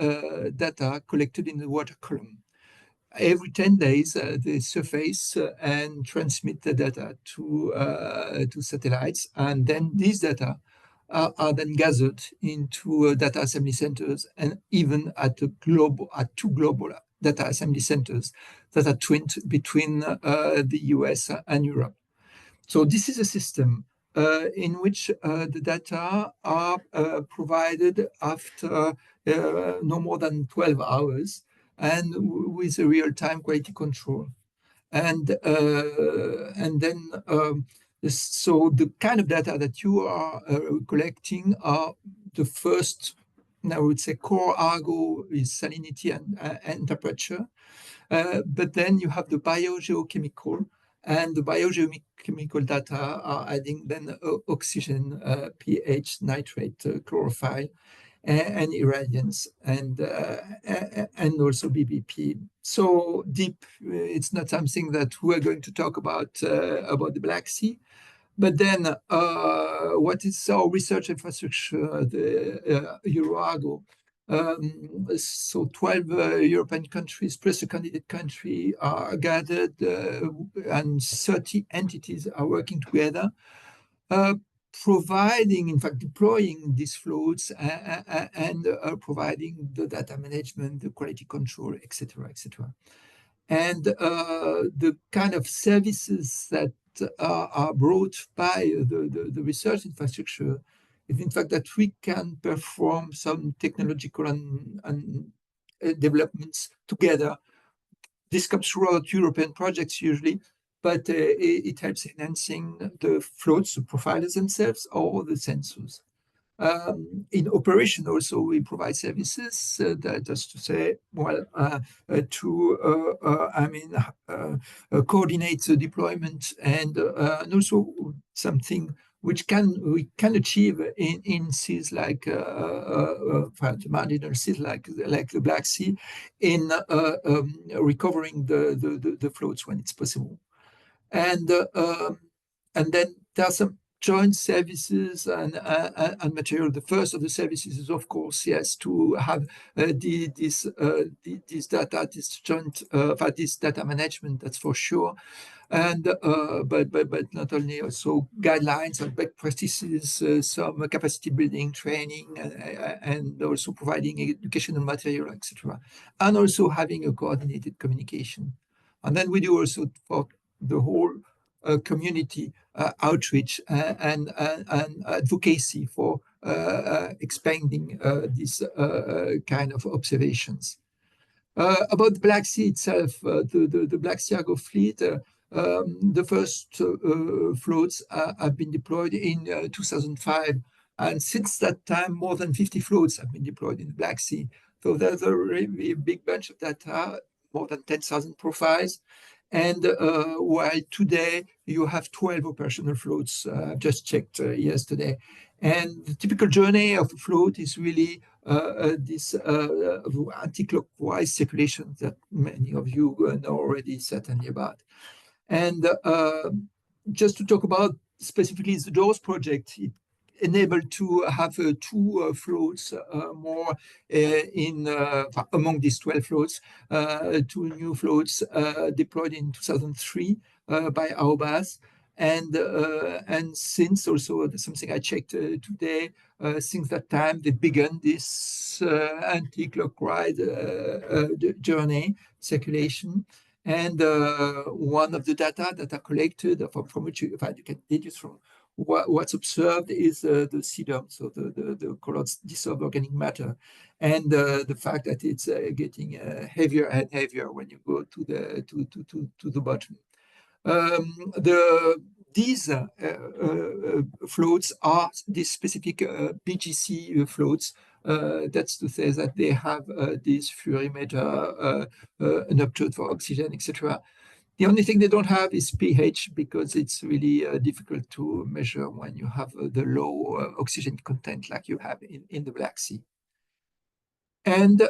data collected in the water column. Every 10 days, they surface and transmit the data to satellites, and then these data are then gathered into data assembly centers, and even at two global data assembly centers that are twinned between the US and Europe. So this is a system in which the data are provided after no more than 12 hours, and with a real-time quality control. And then, so the kind of data that you are collecting are the first, I would say, core Argo is salinity and temperature. But then you have the biogeochemical, and the biogeochemical data are adding then oxygen, pH, nitrate, chlorophyll, and irradiance, and also BBP. So deep, it's not something that we're going to talk about the Black Sea. But then what is our research infrastructure, the EuroArgo? So 12 European countries plus a candidate country are gathered, and 30 entities are working together, providing, in fact, deploying these floats and providing the data management, the quality control, etc., etc. And the kind of services that are brought by the research infrastructure is, in fact, that we can perform some technological and developments together. This comes throughout European projects usually, but it helps enhancing the floats, the profilers themselves, or the sensors. In operation also, we provide services, that is to say, well, coordinate the deployment, and also something which we can achieve in seas like marginal seas like the Black Sea, in recovering the floats when it's possible. And then there are some joint services and material. The first of the services is, of course, yes, to have this data, this joint, this data management. That's for sure. And but not only, also guidelines and best practices, some capacity building, training, and also providing educational material, etc. And also having a coordinated communication. And then we do also for the whole community outreach and advocacy for expanding these kind of observations. About the Black Sea itself, the Black Sea Argo fleet, the first floats have been deployed in 2005. And since that time, more than 50 floats have been deployed in the Black Sea. So there's a really big bunch of data, more than 10,000 profiles. And while today you have 12 operational floats, just checked yesterday. And the typical journey of a float is really this anti-clockwise circulation that many of you know already certainly about. And just to talk about specifically the DOORS project, it enabled to have two floats more among these 12 floats, two new floats deployed in 2003 by Aobas. And since also something I checked today, since that time they began this anti-clockwise journey circulation. And one of the data that are collected from which you can deduce from what's observed is the CDOM, so the colored dissolved organic matter, and the fact that it's getting heavier and heavier when you go to the bottom. These floats are these specific BGC floats. That's to say that they have this fluorimeter, an upload for oxygen, etc. The only thing they don't have is pH, because it's really difficult to measure when you have the low oxygen content like you have in the Black Sea. And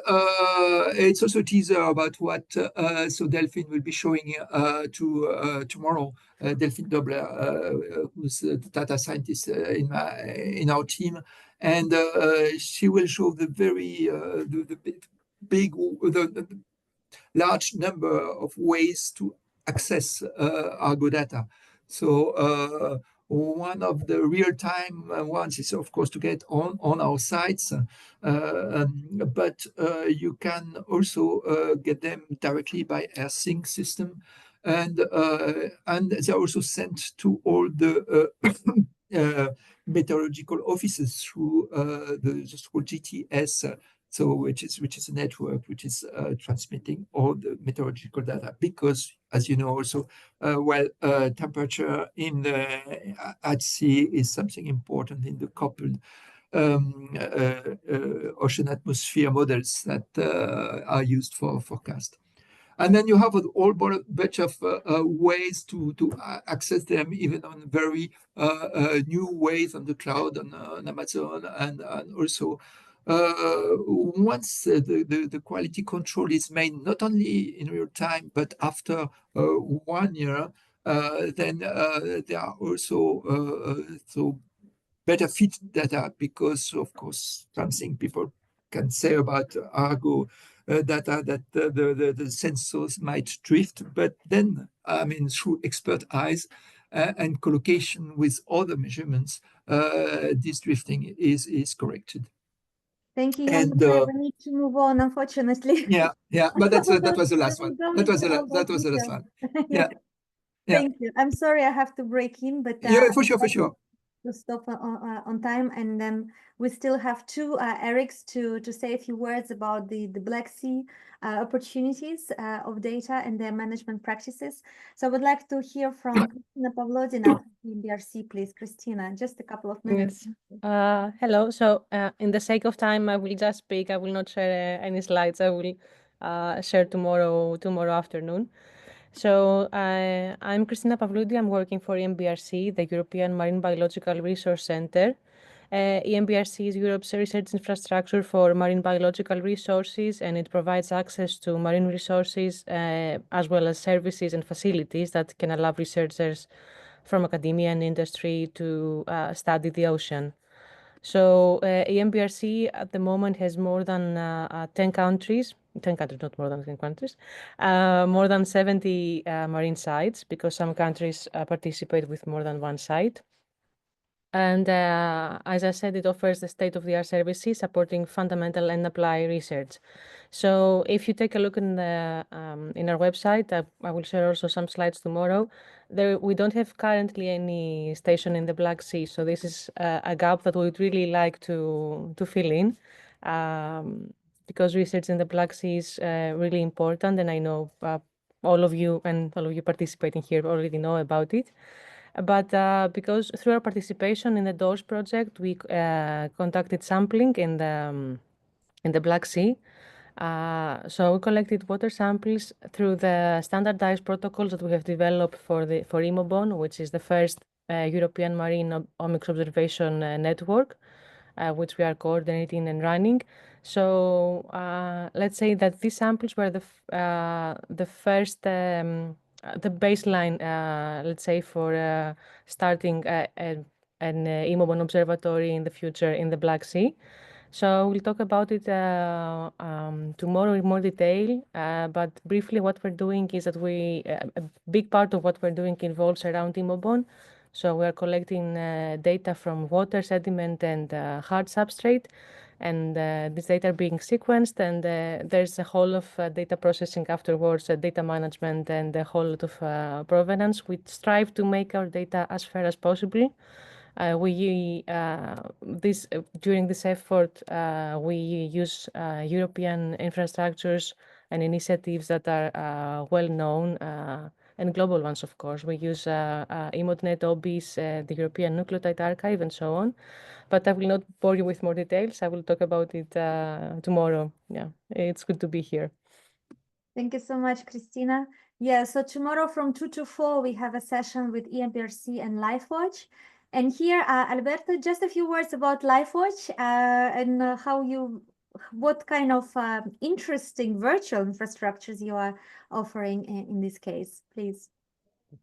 it's also a teaser about what so Delphine will be showing tomorrow. Delphine Dobler, who's the data scientist in our team, and she will show the very the large number of ways to access Argo data. So one of the real-time ones is, of course, to get on our sites, but you can also get them directly by AirSync system, and they're also sent to all the meteorological offices through the so-called GTS. So which is a network which is transmitting all the meteorological data, because, as you know, also temperature at sea is something important in the coupled ocean atmosphere models that are used for forecast. And then you have a whole bunch of ways to access them, even on very new ways on the cloud, on Amazon, and also once the quality control is made, not only in real time, but after 1 year, then there are also so better fit data, because, of course, something people can say about Argo data that the sensors might drift, but then, I mean, through expert eyes and collocation with other measurements, this drifting is corrected. Thank you, And we need to move on, unfortunately. yeah, but that was the last one. That was the last one. Yeah. Thank you. I'm sorry I have to break in, but yeah, for sure. To stop on time, and then we still have two Erics to say a few words about the Black Sea opportunities of data and their management practices. So I would like to hear from Christina Pavlodina from BRC, please. Christina, just a couple of minutes. Yes. Hello. So in the sake of time, I will just speak. I will not share any slides. I will share tomorrow afternoon. So I'm Christina Pavloudi. I'm working for EMBRC, the European Marine Biological Resource Center. EMBRC is Europe's research infrastructure for marine biological resources, and it provides access to marine resources as well as services and facilities that can allow researchers from academia and industry to study the ocean. So EMBRC at the moment has more than 10 countries, not more than 10 countries, more than 70 marine sites, because some countries participate with more than one site. And as I said, it offers the state-of-the-art services supporting fundamental and applied research. So if you take a look in our website, I will share also some slides tomorrow. We don't have currently any station in the Black Sea, so this is a gap that we'd really like to fill in, because research in the Black Sea is really important, and I know all of you participating here already know about it. But because through our participation in the DOORS project, we conducted sampling in the Black Sea. So we collected water samples through the standardized protocols that we have developed for IMOBON, which is the first European Marine Omics Observation Network, which we are coordinating and running. So let's say that these samples were the first, the baseline, let's say, for starting an IMOBON observatory in the future in the Black Sea. So we'll talk about it tomorrow in more detail, but briefly what we're doing is that a big part of what we're doing involves around IMOBON. So we are collecting data from water, sediment, and hard substrate, and this data are being sequenced, and there's a whole of data processing afterwards, data management, and a whole lot of provenance. We strive to make our data as fair as possible. During this effort, we use European infrastructures and initiatives that are well known, and global ones, of course. We use IMODNet, OBIS, the European Nucleotide Archive, and so on. But I will not bore you with more details. I will talk about it tomorrow. Yeah, it's good to be here. Thank you so much, Christina. Yeah, so tomorrow from 2 to 4, we have a session with EMBRC and LifeWatch. And here, Alberto, just a few words about LifeWatch and what kind of interesting virtual infrastructures you are offering in this case, please.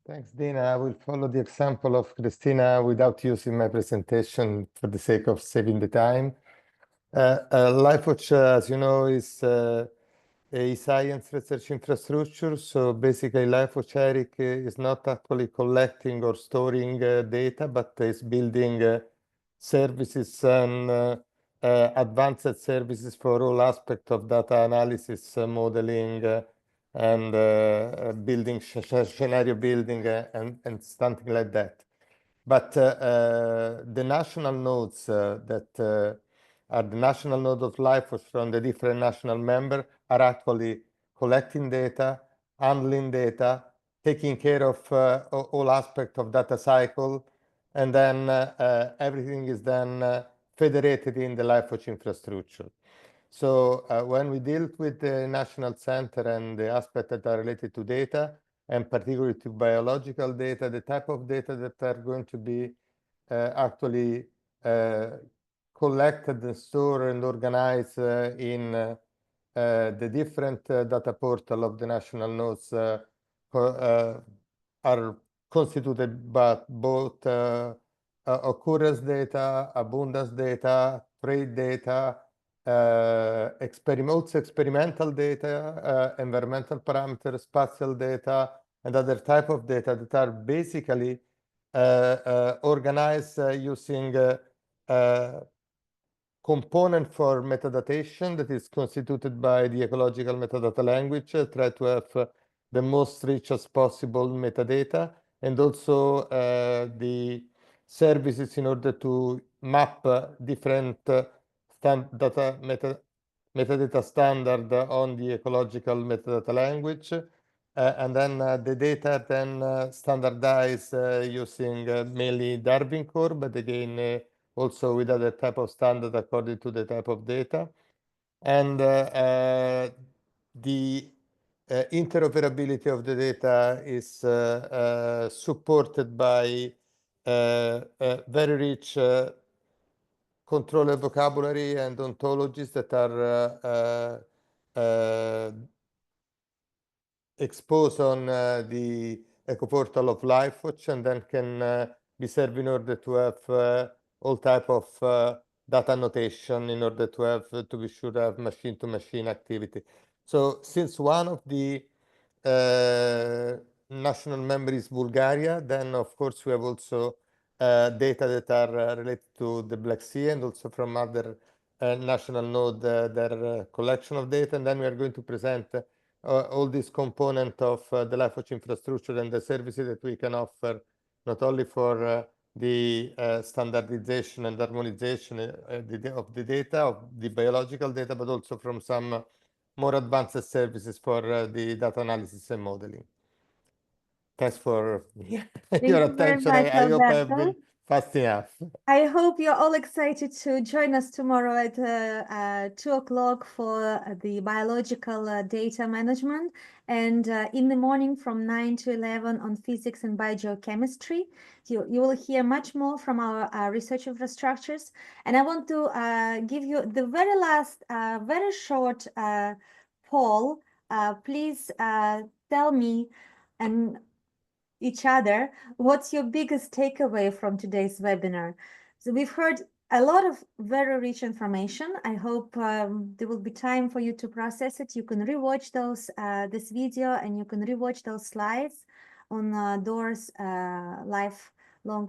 Thanks, Dina. I will follow the example of Christina without using my presentation for the sake of saving the time. LifeWatch, as you know, is a science research infrastructure. So basically, LifeWatch Eric is not actually collecting or storing data, but is building services and advanced services for all aspects of data analysis, modeling, and building, scenario building, and something like that. But the national nodes that are the national node of LifeWatch from the different national members are actually collecting data, handling data, taking care of all aspects of data cycle, and then everything is then federated in the LifeWatch infrastructure. So when we deal with the National Center and the aspects that are related to data, and particularly to biological data, the type of data that are going to be actually collected and stored and organized in the different data portal of the national nodes are constituted by both occurrence data, abundance data, trade data, experimental data, environmental parameters, spatial data, and other type of data that are basically organized using component for metadatation that is constituted by the ecological metadata language, try to have the most rich as possible metadata, and also the services in order to map different metadata standard on the ecological metadata language. And then the data then standardized using mainly Darwin Core, but again, also with other type of standard according to the type of data. And the interoperability of the data is supported by very rich controller vocabulary and ontologies that are exposed on the eco-portal of LifeWatch, and then can be served in order to have all type of data annotation in order to have to be sure to have machine-to-machine activity. So since one of the national member is Bulgaria, then of course we have also data that are related to the Black Sea, and also from other national node their collection of data. And then we are going to present all these components of the LifeWatch infrastructure and the services that we can offer, not only for the standardization and harmonization of the data, of the biological data, but also from some more advanced services for the data analysis and modeling. Thanks for your attention. I hope I have been fast enough. I hope you're all excited to join us tomorrow at 2 o'clock for the biological data management, and in the morning from 9 to 11 on physics and biogeochemistry. You will hear much more from our research infrastructures. And I want to give you the very last, very short poll. Please tell me and each other, what's your biggest takeaway from today's webinar? So we've heard a lot of very rich information. I hope there will be time for you to process it. You can rewatch those this video, and you can rewatch those slides on DOOR's lifelong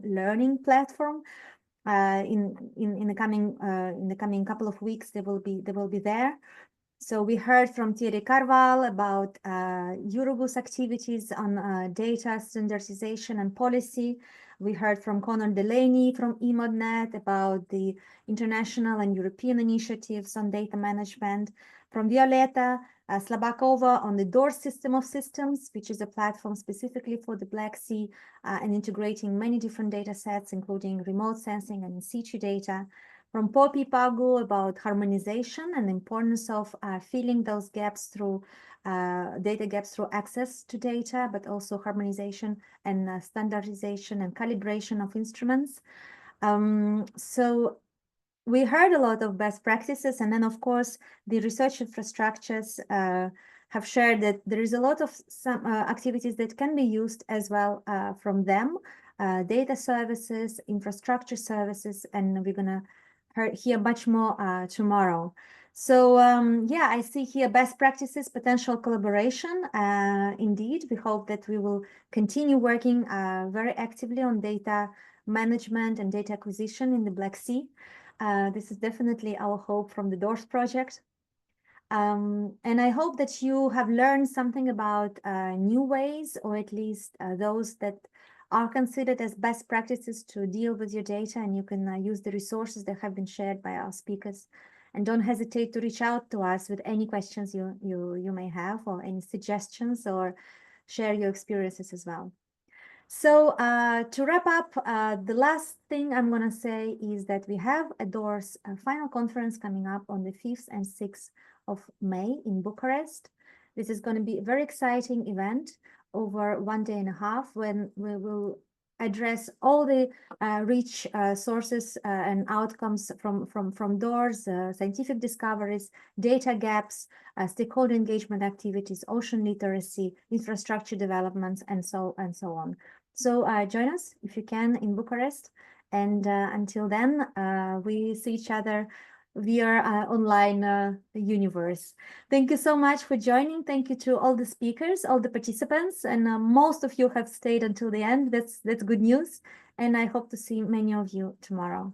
learning platform. In the coming couple of weeks, they will be there. So we heard from Thierry Carval about Eurobus activities on data standardization and policy. We heard from Conor Delaney from eModNet about the international and European initiatives on data management. From Violeta Slabakova on the DOOR system of systems, which is a platform specifically for the Black Sea and integrating many different data sets, including remote sensing and in situ data. From Poppy Pagu about harmonization and the importance of filling those gaps through data gaps through access to data, but also harmonization and standardization and calibration of instruments. So we heard a lot of best practices, and then of course the research infrastructures have shared that there is a lot of some activities that can be used as well from them, data services, infrastructure services, and we're gonna hear much more tomorrow. So yeah, I see here best practices, potential collaboration. Indeed, we hope that we will continue working very actively on data management and data acquisition in the Black Sea. This is definitely our hope from the DOORS project. And I hope that you have learned something about new ways, or at least those that are considered as best practices to deal with your data, and you can use the resources that have been shared by our speakers. And don't hesitate to reach out to us with any questions you may have, or any suggestions, or share your experiences as well. So to wrap up, the last thing I'm going to say is that we have a DOORS final conference coming up on the 5th and 6th of May in Bucharest. This is going to be a very exciting event over 1 day and a half, when we will address all the rich sources and outcomes from DOORS, scientific discoveries, data gaps, stakeholder engagement activities, ocean literacy, infrastructure developments, and so on. So join us if you can in Bucharest, and until then, we see each other via online universe. Thank you so much for joining. Thank you to all the speakers, all the participants, and most of you have stayed until the end. That's good news, and I hope to see many of you tomorrow.